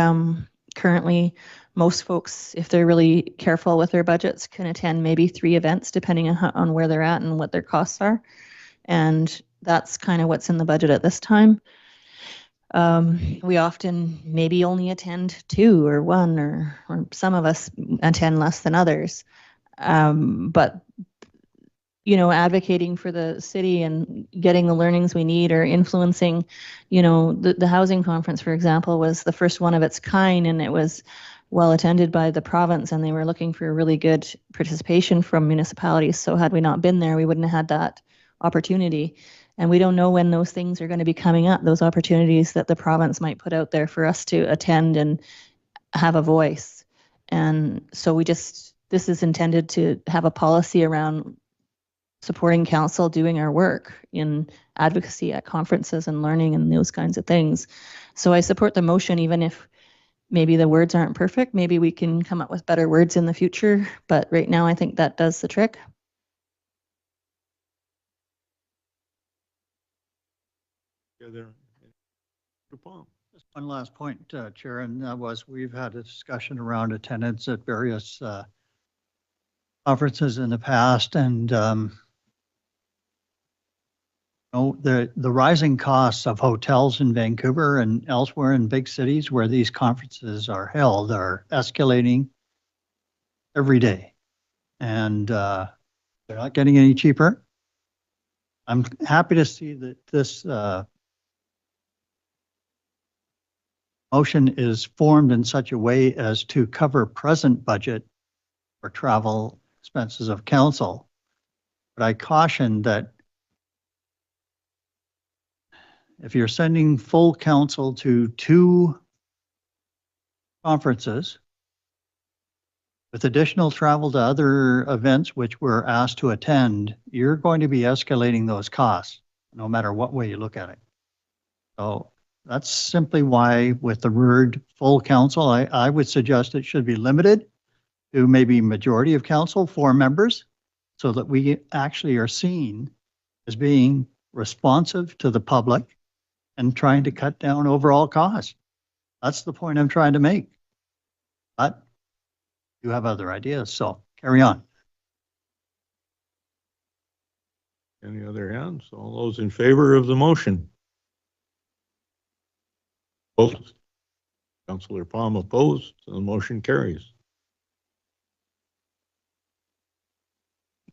currently most folks, if they're really careful with their budgets, can attend maybe 3 events depending on where they're at and what their costs are. And that's kind of what's in the budget at this time. We often maybe only attend 2 or 1, or some of us attend less than others. But advocating for the city and getting the learnings we need, or influencing, the housing conference, for example, was the first one of its kind, and it was well attended by the province, and they were looking for really good participation from municipalities. So had we not been there, we wouldn't have had that opportunity. And we don't know when those things are going to be coming up, those opportunities that the province might put out there for us to attend and have a voice. And so this is intended to have a policy around supporting council doing our work in advocacy at conferences and learning and those kinds of things. So I support the motion, even if maybe the words aren't perfect. Maybe we can come up with better words in the future, but right now I think that does the trick. Just one last point, Chair, and that was we've had a discussion around attendance at various conferences in the past, and the rising costs of hotels in Vancouver and elsewhere in big cities where these conferences are held are escalating every day, and they're not getting any cheaper. I'm happy to see that this motion is formed in such a way as to cover present budget for travel expenses of council. But I caution that if you're sending full council to 2 conferences with additional travel to other events which we're asked to attend, you're going to be escalating those costs, no matter what way you look at it. So that's simply why with the word full council, I would suggest it should be limited to maybe majority of council, 4 members, so that we actually are seen as being responsive to the public and trying to cut down overall costs. That's the point I'm trying to make. But you have other ideas, so carry on. Any other hands? All those in favor of the motion? Opposed? Councillor Palm opposed, so the motion carries.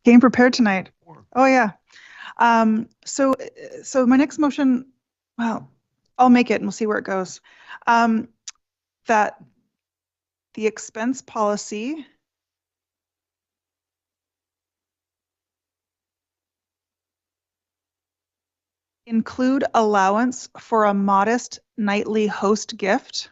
Came prepared tonight. Oh yeah. So my next motion, well, I'll make it and we'll see where it goes. That the expense policy include allowance for a modest nightly host gift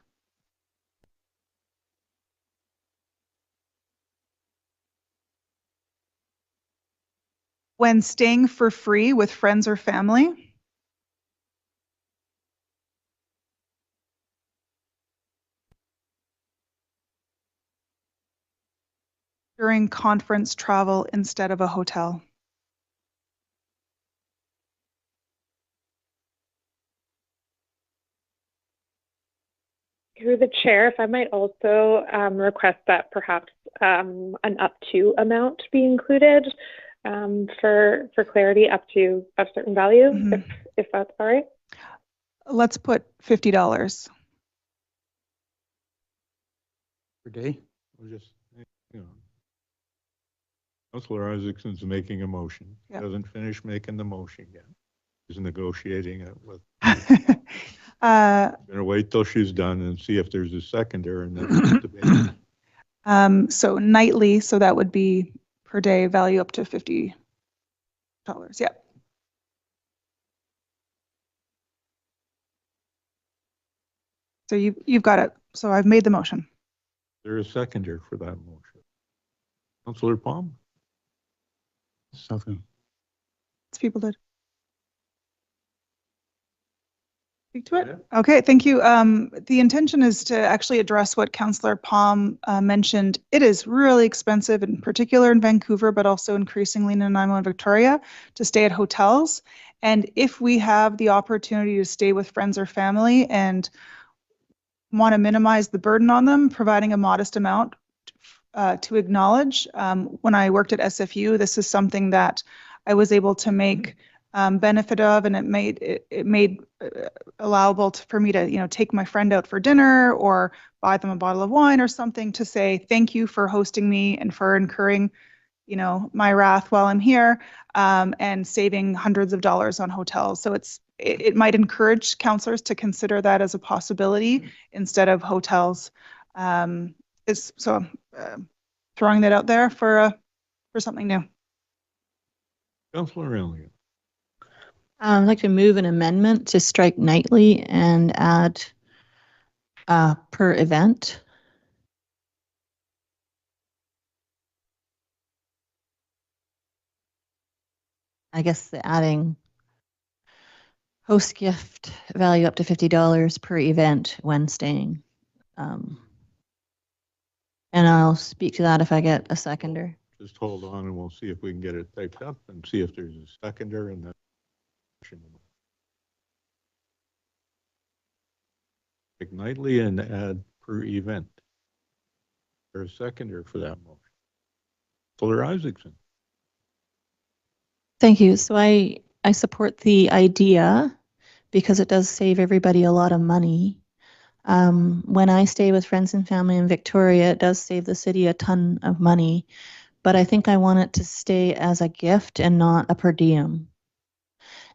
when staying for free with friends or family during conference travel instead of a hotel. Through the chair, if I might also request that perhaps an up to amount be included for clarity, up to a certain value, if that's all right. Let's put $50 Per day? We'll just, Councillor Isaacson's making a motion. Yep. Doesn't finish making the motion yet. He's negotiating it with. Gonna wait till she's done and see if there's a seconder, and then debate. So nightly, so that would be per day value up to $50. Yeah. So you've got it. So I've made the motion. There is a seconder for that motion. Councillor Palm? Something. People did. Speak to it? Okay, thank you. The intention is to actually address what Councillor Palm mentioned. It is really expensive, in particular in Vancouver, but also increasingly in Nanaimo and Victoria, to stay at hotels. And if we have the opportunity to stay with friends or family and want to minimize the burden on them, providing a modest amount to acknowledge. When I worked at SFU, this is something that I was able to make benefit of, and it made allowable for me to take my friend out for dinner or buy them a bottle of wine or something to say thank you for hosting me and for incurring my wrath while I'm here, and saving hundreds of dollars on hotels. So it might encourage councillors to consider that as a possibility instead of hotels. Throwing that out there for something new. Councillor Elliott. I'd like to move an amendment to strike nightly and add per event. I guess adding host gift value up to $50 per event when staying. And I'll speak to that if I get a seconder. Just hold on and we'll see if we can get it typed up and see if there's a seconder and then. Take nightly and add per event. There's a seconder for that motion. Councillor Isaacson. Thank you. So I support the idea because it does save everybody a lot of money. When I stay with friends and family in Victoria, it does save the city a ton of money, but I think I want it to stay as a gift and not a per diem.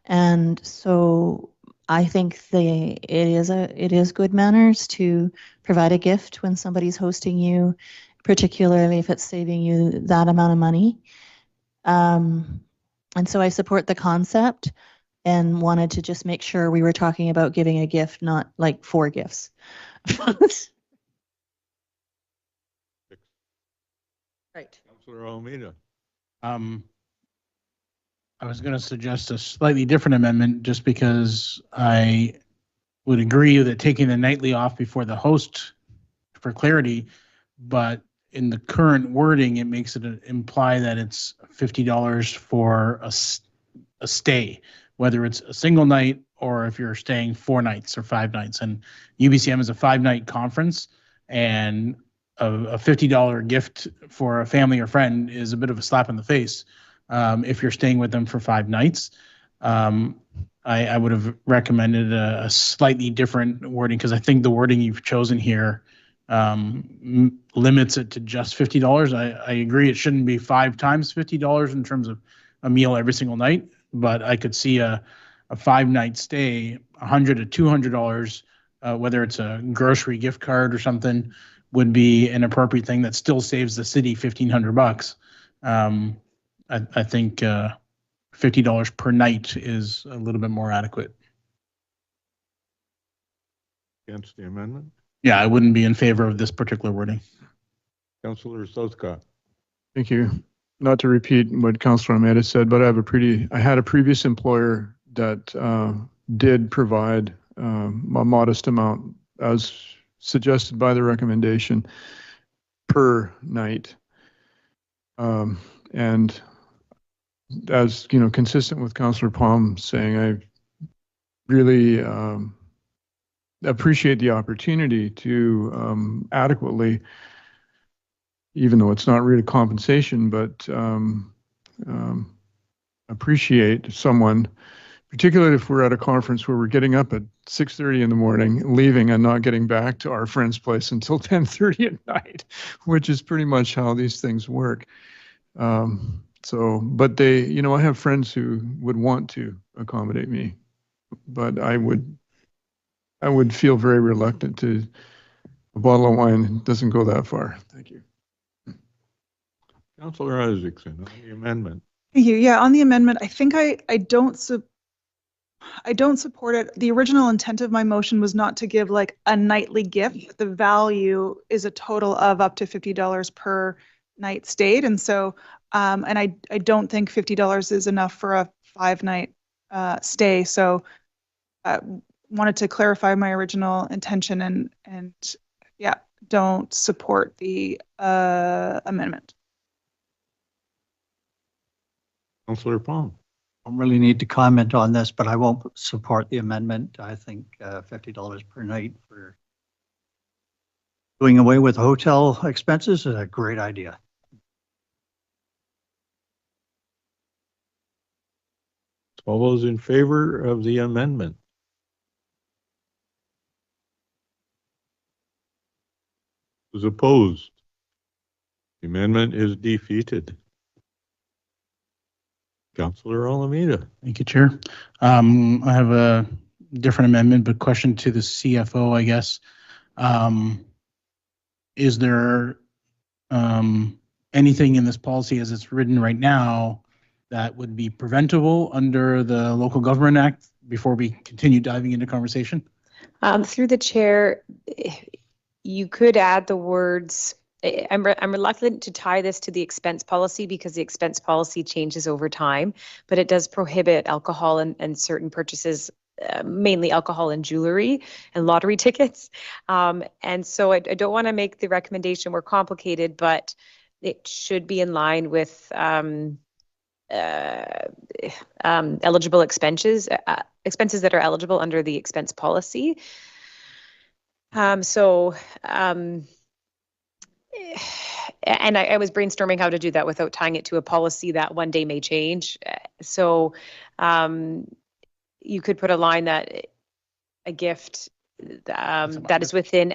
And so I think it is good manners to provide a gift when somebody's hosting you, particularly if it's saving you that amount of money. And so I support the concept and wanted to just make sure we were talking about giving a gift, not like 4 gifts. Right. Councillor Almeida. I was going to suggest a slightly different amendment just because I would agree that taking the nightly off before the host for clarity, but in the current wording, it makes it imply that it's $50 for a stay, whether it's a single night or if you're staying 4 nights or 5 nights. And UBCM is a 5-night conference, and a $50 gift for a family or friend is a bit of a slap in the face. If you're staying with them for 5 nights, I would have recommended a slightly different wording, because I think the wording you've chosen here limits it to just $50. I agree it shouldn't be 5 times $50 in terms of a meal every single night, but I could see a 5-night stay, $100 to $200, whether it's a grocery gift card or something, would be an appropriate thing that still saves the city $1,500. I think $50 per night is a little bit more adequate. Against the amendment? Yeah, I wouldn't be in favor of this particular wording. Councillor Southcott. Thank you. Not to repeat what Councillor Almeida said, but I had a previous employer that did provide a modest amount, as suggested by the recommendation, per night. And as consistent with Councillor Palm saying, I really appreciate the opportunity to adequately, even though it's not really compensation, but appreciate someone, particularly if we're at a conference where we're getting up at 6:30 in the morning, leaving and not getting back to our friend's place until 10:30 at night, which is pretty much how these things work. But they, I have friends who would want to accommodate me, but I would feel very reluctant to. A bottle of wine doesn't go that far. Thank you. Councillor Isaacson on the amendment. Thank you. Yeah, on the amendment, I think I don't support it. The original intent of my motion was not to give like a nightly gift. The value is a total of up to $50 per night stayed, and so and I don't think $50 is enough for a 5-night stay. So wanted to clarify my original intention and yeah, don't support the amendment. Councillor Pong. I don't really need to comment on this, but I won't support the amendment. I think $50 per night for doing away with hotel expenses is a great idea. All those in favor of the amendment? Those opposed? The amendment is defeated. Councillor Alameda. Thank you, Chair. I have a different amendment, but question to the CFO, I guess. Is there anything in this policy as it's written right now that would be preventable under the Local Government Act before we continue diving into conversation? Through the chair, you could add the words. I'm reluctant to tie this to the expense policy because the expense policy changes over time, but it does prohibit alcohol and certain purchases, mainly alcohol and jewelry and lottery tickets. And so I don't want to make the recommendation more complicated, but it should be in line with eligible expenses that are eligible under the expense policy. And I was brainstorming how to do that without tying it to a policy that one day may change. So you could put a line that a gift that is within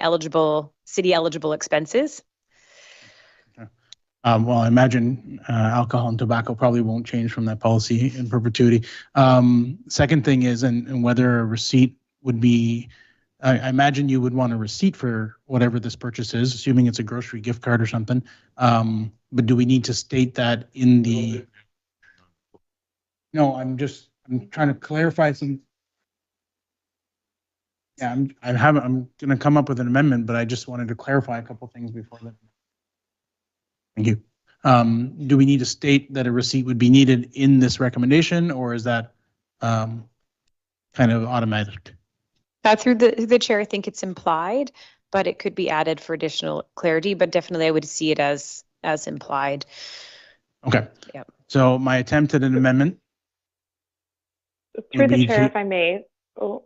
city eligible expenses. Well, I imagine alcohol and tobacco probably won't change from that policy in perpetuity. Second thing is, and whether a receipt would be, I imagine you would want a receipt for whatever this purchase is, assuming it's a grocery gift card or something. But do we need to state that in the? No, I'm trying to clarify some. Yeah, I'm going to come up with an amendment, but I just wanted to clarify a couple things before that. Thank you. Do we need to state that a receipt would be needed in this recommendation, or is that kind of automatic? Through the chair, I think it's implied, but it could be added for additional clarity. But definitely, I would see it as implied. Okay. Yep. So my attempt at an amendment. Through the chair, if I may. Oh,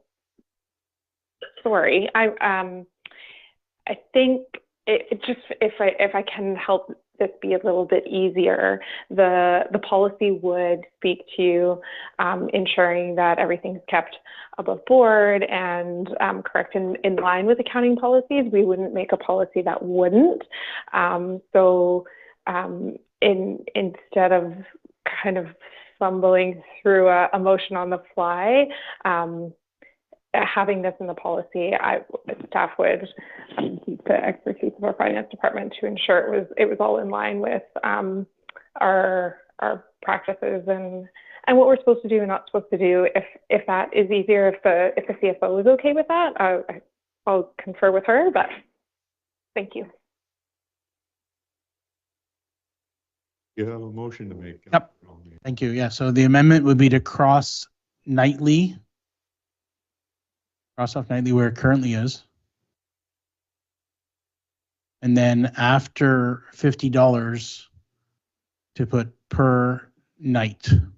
sorry. I think it just if I can help this be a little bit easier, the policy would speak to ensuring that everything's kept above board and correct in line with accounting policies. We wouldn't make a policy that wouldn't. Instead of kind of fumbling through a motion on the fly, having this in the policy, staff would keep the expertise of our finance department to ensure it was all in line with our practices and what we're supposed to do and not supposed to do. If that is easier, if the CFO is okay with that, I'll confer with her. But thank you. You have a motion to make. Yep. Thank you. Yeah. So the amendment would be to cross off nightly where it currently is. And then after $50 to put per night. And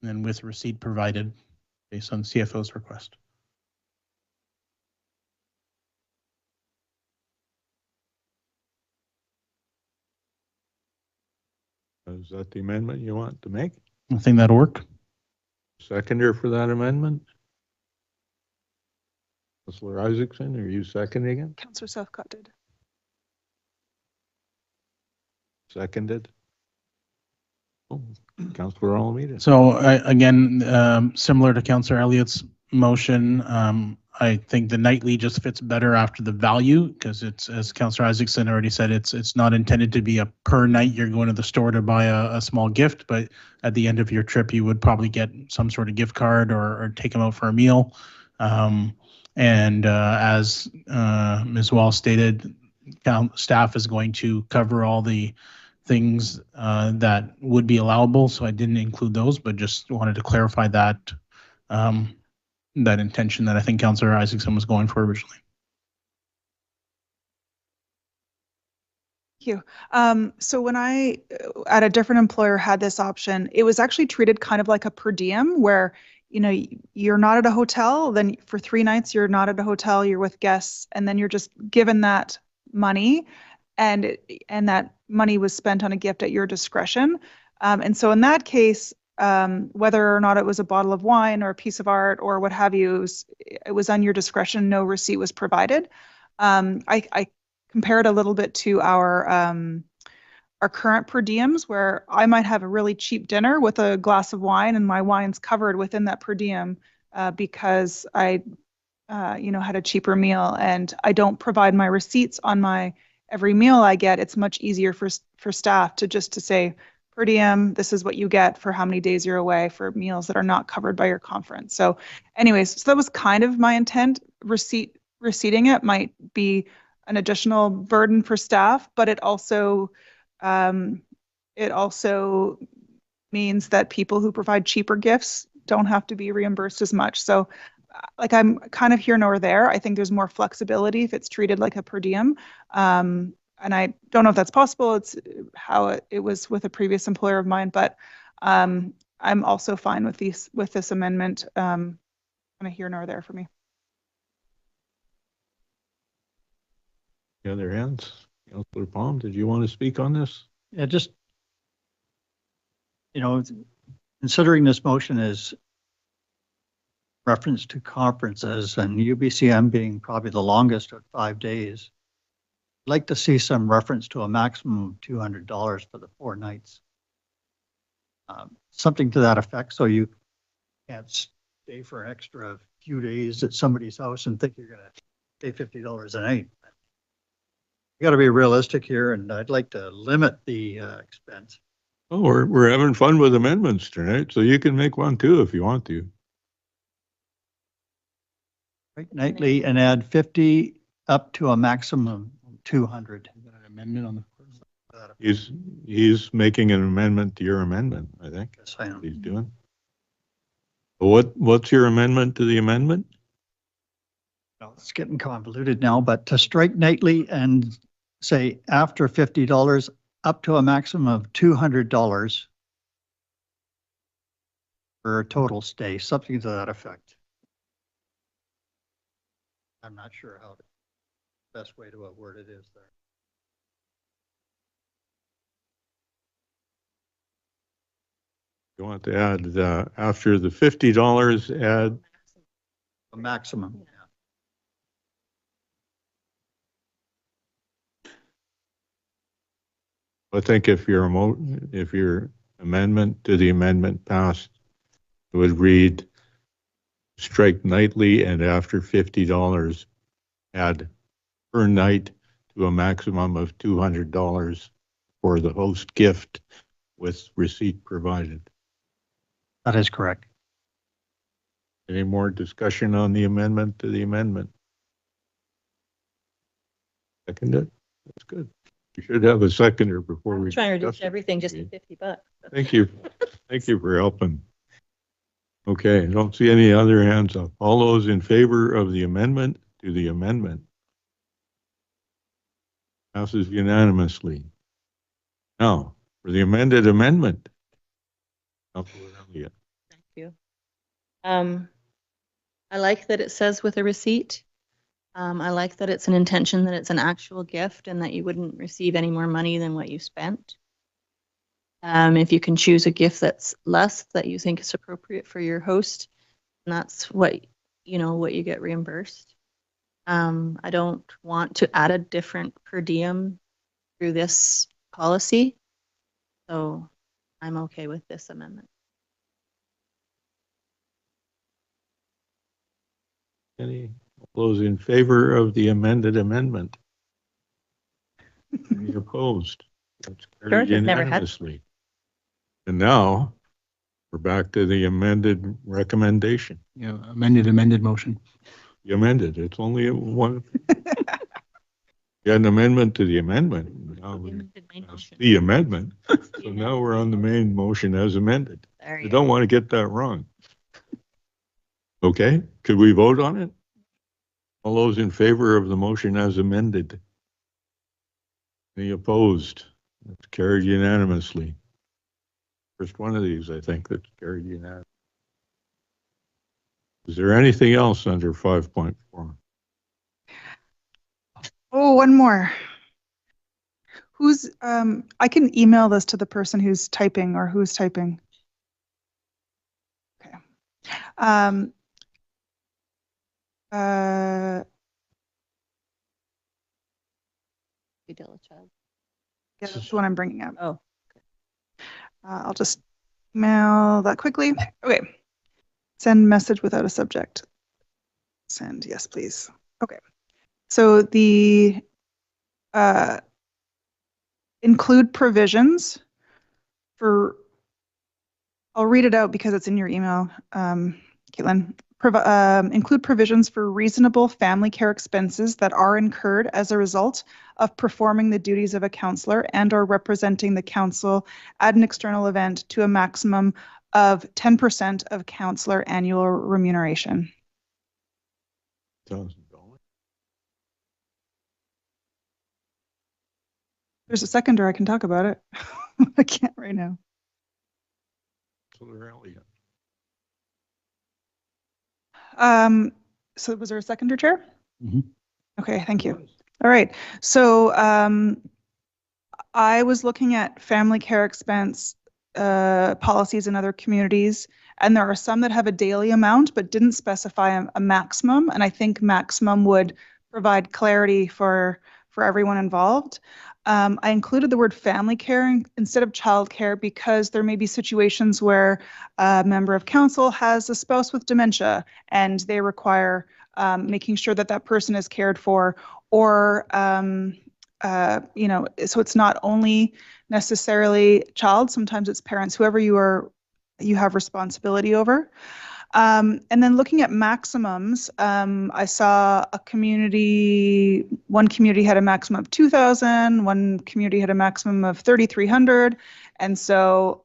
then with receipt provided based on CFO's request. Is that the amendment you want to make? I think that'll work. Seconder for that amendment? Councillor Isaacson, are you seconding it? Councillor Southcott did. Seconded? Oh, Councillor Alameda. So again, similar to Councillor Elliott's motion, I think the nightly just fits better after the value because it's, as Councillor Isaacson already said, it's not intended to be a per night you're going to the store to buy a small gift, but at the end of your trip you would probably get some sort of gift card or take them out for a meal. As Ms. Wall stated, staff is going to cover all the things that would be allowable, so I didn't include those, but just wanted to clarify that that intention that I think Councillor Isaacson was going for originally. Thank you. So when I, at a different employer, had this option, it was actually treated kind of like a per diem where, you know, you're not at a hotel, then for 3 nights, you're not at a hotel, you're with guests, and then you're just given that money, and that money was spent on a gift at your discretion. And so in that case, whether or not it was a bottle of wine or a piece of art or what have you, it was on your discretion. No receipt was provided. I compared a little bit to our current per diems, where I might have a really cheap dinner with a glass of wine, and my wine's covered within that per diem because I, had a cheaper meal, and I don't provide my receipts on my every meal I get. It's much easier for staff to say per diem, this is what you get for how many days you're away for meals that are not covered by your conference. So, anyways, so that was kind of my intent. Receipting it might be an additional burden for staff, but it also means that people who provide cheaper gifts don't have to be reimbursed as much. So like, I'm kind of here nor there. I think there's more flexibility if it's treated like a per diem. And I don't know if that's possible. It's how it was with a previous employer of mine, but I'm also fine with this amendment. Kind of here nor there for me. The other hands, Councillor Palm, did you want to speak on this? Yeah, just, considering this motion is reference to conferences and UBCM being probably the longest at 5 days, I'd like to see some reference to a maximum of $200 for the 4 nights. Something to that effect, so you can't stay for an extra few days at somebody's house and think you're going to pay $50 a night. You got to be realistic here, and I'd like to limit the expense. Oh, we're having fun with amendments tonight, so you can make one too if you want to. Right, nightly, and add 50 up to a maximum of 200. Is that an amendment on the He's making an amendment to your amendment, I think. Yes, I am. He's doing. What's your amendment to the amendment? Well, it's getting convoluted now, but to strike nightly and say after $50 up to a maximum of $200 for a total stay, something to that effect. I'm not sure how the best way to word it is there. You want to add after the $50, add A maximum. Yeah. I think if your amendment to the amendment passed, it would read strike nightly and after $50 add per night to a maximum of $200 for the host gift with receipt provided. That is correct. Any more discussion on the amendment to the amendment? Second it? That's good. You should have a seconder before we. I'm trying to reduce discuss it. everything just to $50. Thank you. Thank you for helping. Okay, I don't see any other hands up. All those in favor of the amendment to the amendment? Passes unanimously. Now, for the amended amendment. Councilor Elliott. Thank you. I like that it says with a receipt. I like that it's an intention, that it's an actual gift, and that you wouldn't receive any more money than what you spent. If you can choose a gift that's less, that you think is appropriate for your host, and that's what you get reimbursed. I don't want to add a different per diem through this policy, so I'm okay with this amendment. Any those in favor of the amended amendment? Any opposed? That's carried Sure, never had. unanimously. And now we're back to the amended recommendation. Yeah, amended motion. You amended. It's only one. You had an amendment to the amendment. Now we- Amended main motion. The amendment. So now we're on the main motion as amended. There I you don't go. want to get that wrong. Okay, could we vote on it? All those in favor of the motion as amended? Any opposed? That's carried unanimously. First one of these, I think, that's carried unanimously. Is there anything else under 5.4? Oh, one more. Who's, I can email this to the person who's typing or who's typing. Okay. Yeah, that's the one I'm bringing up. Oh. I'll just email that quickly. Okay. Send message without a subject. Send, yes, please. Okay. So the include provisions for, I'll read it out because it's in your email, Caitlin. Include provisions for reasonable family care expenses that are incurred as a result of performing the duties of a counselor and or representing the council at an external event to a maximum of 10% of counselor annual remuneration. $1,000. There's a seconder, I can talk about it. I can't right now. So was there a seconder, Chair? Mhm. Okay, thank you. All right. So I was looking at family care expense policies in other communities, and there are some that have a daily amount but didn't specify a maximum. And I think maximum would provide clarity for everyone involved. I included the word family care instead of child care because there may be situations where a member of council has a spouse with dementia and they require making sure that that person is cared for, or you know, so it's not only necessarily child, sometimes it's parents, whoever you have responsibility over. And then looking at maximums, I saw one community had a maximum of 2,000, one community had a maximum of 3,300. And so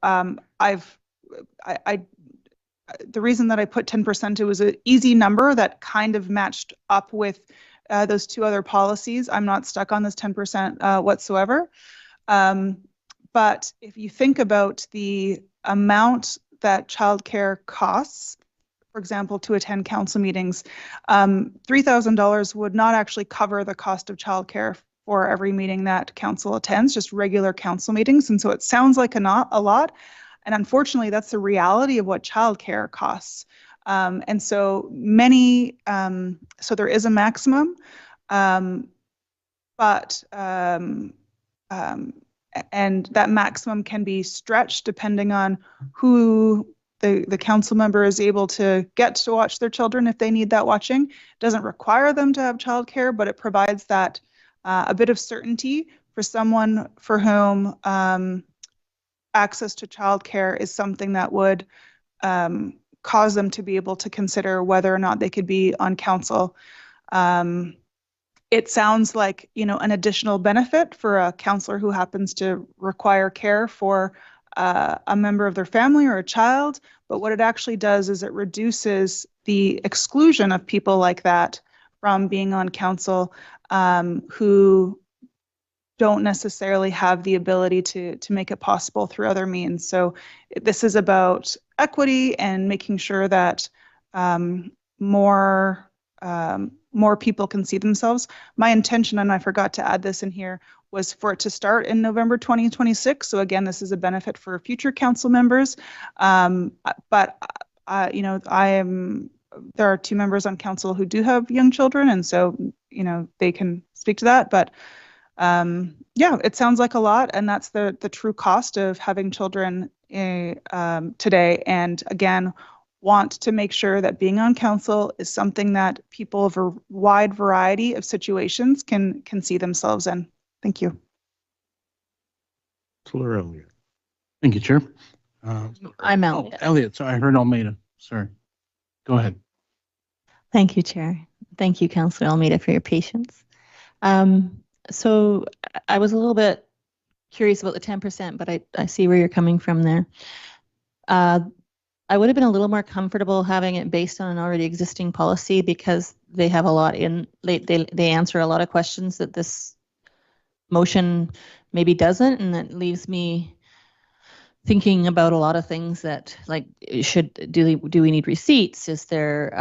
the reason that I put 10%, it was an easy number that kind of matched up with those two other policies. I'm not stuck on this 10% whatsoever. But if you think about the amount that childcare costs, for example, to attend council meetings, $3,000 would not actually cover the cost of childcare for every meeting that council attends, just regular council meetings. And so it sounds like a lot. And unfortunately, that's the reality of what childcare costs. And so so there is a maximum, and that maximum can be stretched depending on who the council member is able to get to watch their children if they need that watching. It doesn't require them to have childcare, but it provides that a bit of certainty for someone for whom access to childcare is something that would cause them to be able to consider whether or not they could be on council. It sounds like, you know, an additional benefit for a counselor who happens to require care for a member of their family or a child, but what it actually does is it reduces the exclusion of people like that from being on council who don't necessarily have the ability to make it possible through other means. So this is about equity and making sure that more people can see themselves. My intention, and I forgot to add this in here, was for it to start in November 2026. So again, this is a benefit for future council members. But you know, there are 2 members on council who do have young children, and so, you know, they can speak to that. But yeah, it sounds like a lot, and that's the true cost of having children today. And again, want to make sure that being on council is something that people of a wide variety of situations can see themselves in. Thank you. Thank you, Chair. I'm Oh, Elliot. Elliot, sorry, I heard Almeida. Sorry. Go ahead. Thank you, Chair. Thank you, Councillor Almeida, for your patience. So I was a little bit curious about the 10%, but I see where you're coming from there. I would have been a little more comfortable having it based on an already existing policy because they have a lot in, they answer a lot of questions that this motion maybe doesn't, and that leaves me thinking about a lot of things that, like, do we need receipts? Is there,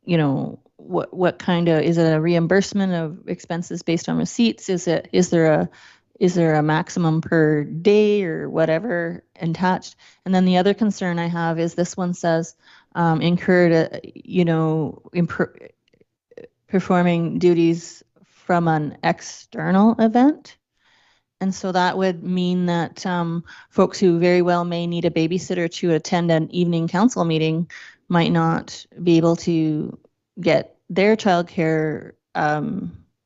you know, what kind of, is it a reimbursement of expenses based on receipts? Is there a maximum per day or whatever attached? And then the other concern I have is this one says incurred, performing duties from an external event. And so that would mean that folks who very well may need a babysitter to attend an evening council meeting might not be able to get their childcare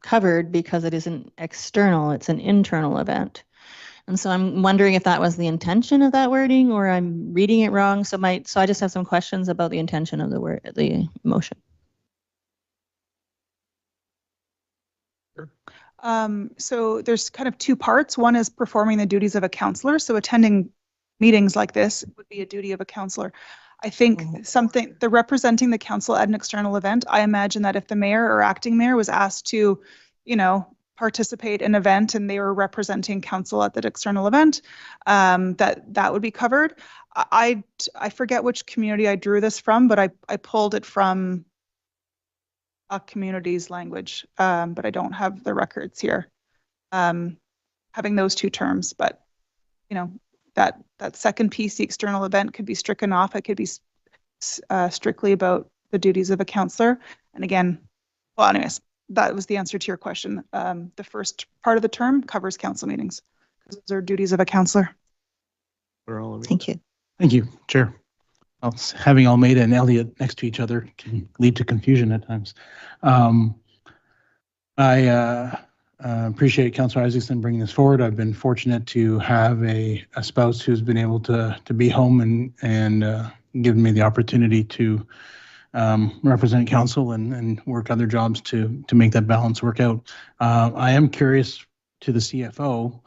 covered because it isn't external, it's an internal event. And so I'm wondering if that was the intention of that wording or I'm reading it wrong. So I just have some questions about the intention of the motion. So there's kind of two parts. One is performing the duties of a counselor. So attending meetings like this would be a duty of a counselor. I think the representing the council at an external event, I imagine that if the mayor or acting mayor was asked to, participate in an event and they were representing council at that external event, that would be covered. I forget which community I drew this from, but I pulled it from a community's language, but I don't have the records here. Having those two terms, but that second piece, the external event, could be stricken off. It could be strictly about the duties of a counselor. And again, well, anyways, that was the answer to your question. The first part of the term covers council meetings because those are duties of a counselor. Thank you. Thank you, Chair. Well, having Almeida and Elliott next to each other can lead to confusion at times. I appreciate Councillor Isaacson bringing this forward. I've been fortunate to have a spouse who's been able to be home and given me the opportunity to represent council and work other jobs to make that balance work out. I am curious to the CFO,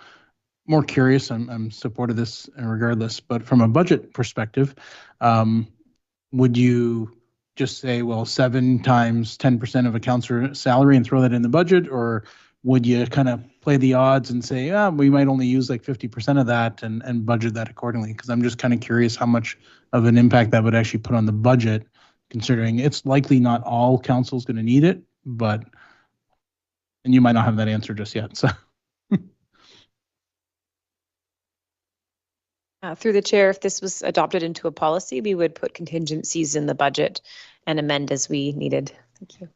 more curious, I'm supportive of this regardless, but from a budget perspective, would you just say, well, 7 times 10% of a councillor salary and throw that in the budget? Or would you kind of play the odds and say, we might only use like 50% of that and budget that accordingly? Because I'm just kind of curious how much of an impact that would actually put on the budget, considering it's likely not all council's going to need it, and you might not have that answer just yet. So. Through the chair, if this was adopted into a policy, we would put contingencies in the budget and amend as we needed. Thank you.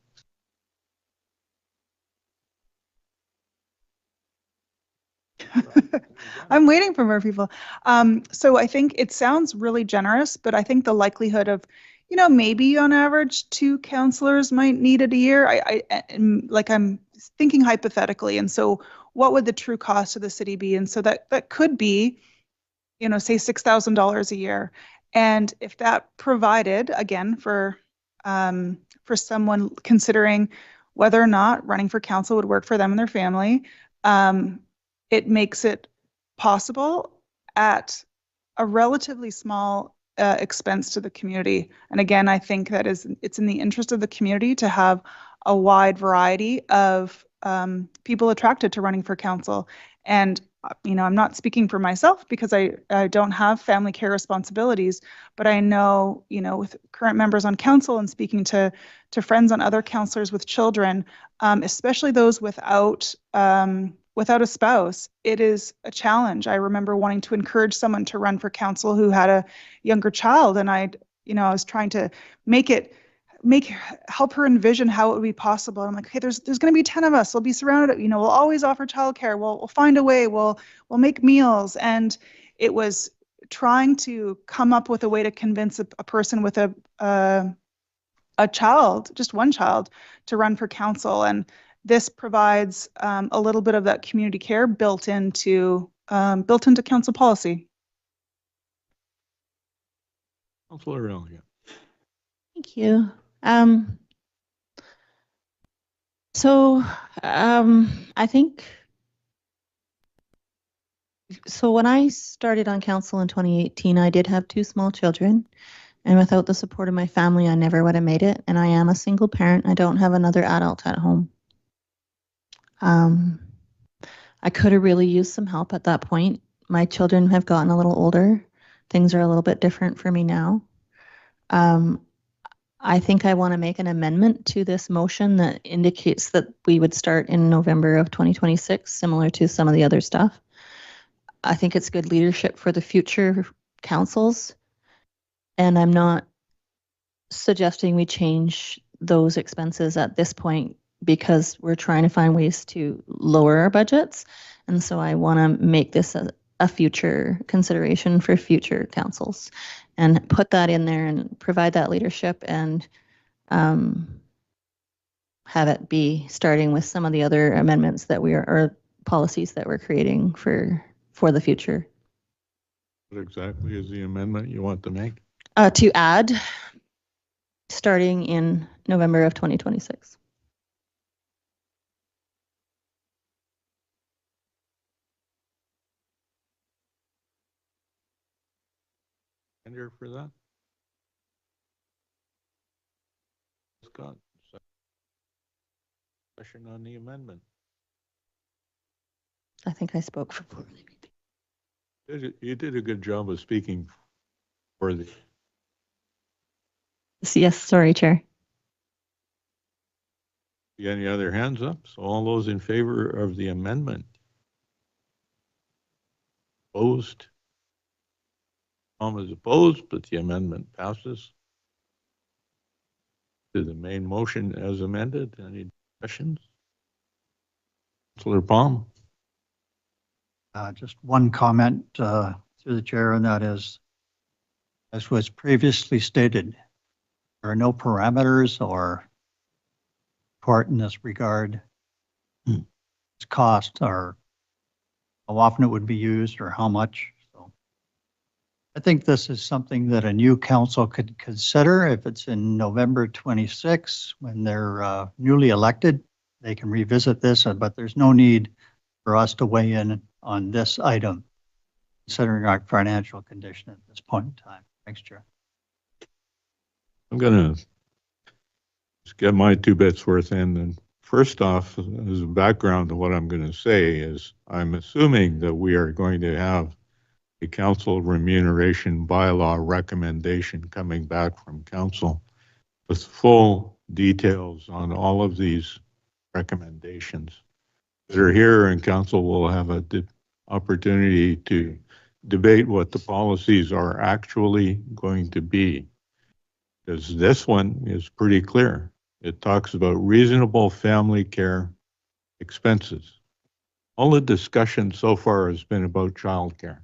I'm waiting for more people. So I think it sounds really generous, but I think the likelihood of, maybe on average 2 councillors might need it a year. I'm thinking hypothetically. And so what would the true cost of the city be? And so that could be, say $6,000 a year. And if that provided, again, for someone considering whether or not running for council would work for them and their family, it makes it possible at a relatively small expense to the community. And again, I think that it's in the interest of the community to have a wide variety of people attracted to running for council. And I'm not speaking for myself because I don't have family care responsibilities, but I know, with current members on council and speaking to friends on other councillors with children, especially those without a spouse, it is a challenge. I remember wanting to encourage someone to run for council who had a younger child, and I was trying to help her envision how it would be possible. I'm like, okay, there's going to be 10 of us. We'll be surrounded. We'll always offer childcare. We'll find a way. We'll make meals. And it was trying to come up with a way to convince a person with a child, just one child, to run for council. And this provides a little bit of that community care built into council policy. Councilor Elliott. Thank you. So, I think, so when I started on council in 2018, I did have 2 small children. And without the support of my family, I never would have made it. And I am a single parent. I don't have another adult at home. I could have really used some help at that point. My children have gotten a little older. Things are a little bit different for me now. I think I want to make an amendment to this motion that indicates that we would start in November of 2026, similar to some of the other stuff. I think it's good leadership for the future councils. And I'm not suggesting we change those expenses at this point because we're trying to find ways to lower our budgets. And so I want to make this a future consideration for future councils and put that in there and provide that leadership and have it be starting with some of the other amendments that we are, or policies that we're creating for the future. What exactly is the amendment you want to make? To add, starting in November of 2026. Tender for that? Scott, question on the amendment. I think I spoke for You did a good job of speaking for the. Yes, sorry, Chair. Any other hands up? So all those in favor of the amendment? Opposed? Tom is opposed, but the amendment passes. To the main motion as amended. Any questions? Councillor Palm? Just one comment through the chair, and that is, as was previously stated, there are no parameters or support in this regard. Its cost or how often it would be used or how much. So I think this is something that a new council could consider. If it's in November 26, when they're newly elected, they can revisit this, but there's no need for us to weigh in on this item, considering our financial condition at this point in time. Thanks, Chair. I'm going to just get my 2 bits worth in. And first off, as a background to what I'm going to say is I'm assuming that we are going to have a council remuneration bylaw recommendation coming back from council with full details on all of these recommendations that are here, and council will have an opportunity to debate what the policies are actually going to be. Because this one is pretty clear. It talks about reasonable family care expenses. All the discussion so far has been about childcare.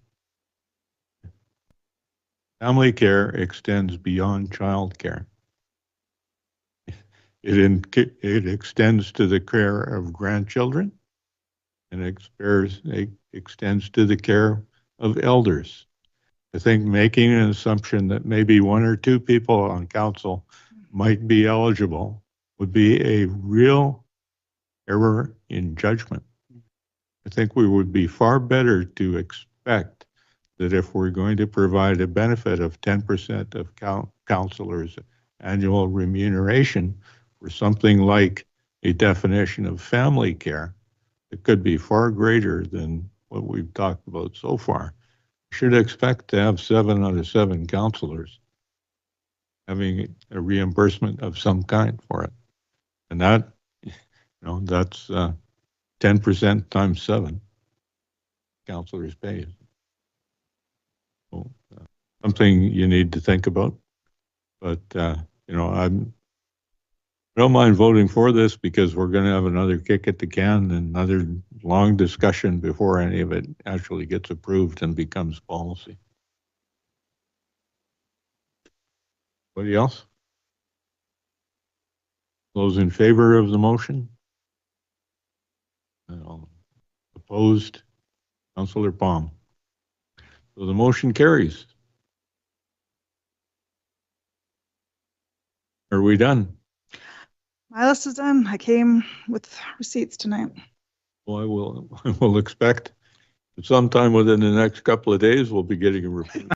Family care extends beyond childcare. It extends to the care of grandchildren, and it extends to the care of elders. I think making an assumption that maybe 1 or 2 people on council might be eligible would be a real error in judgment. I think we would be far better to expect that if we're going to provide a benefit of 10% of councillors' annual remuneration for something like a definition of family care, it could be far greater than what we've talked about so far. Should expect to have 7 out of 7 councillors having a reimbursement of some kind for it. And that, that's 10% times 7 councillors paid. So, something you need to think about. But, I don't mind voting for this because we're going to have another kick at the can and another long discussion before any of it actually gets approved and becomes policy. Anybody else? Those in favor of the motion? Opposed? Councillor Palm. So the motion carries. Are we done? My list is done. I came with receipts tonight. Well, I will expect sometime within the next couple of days, we'll be getting a report.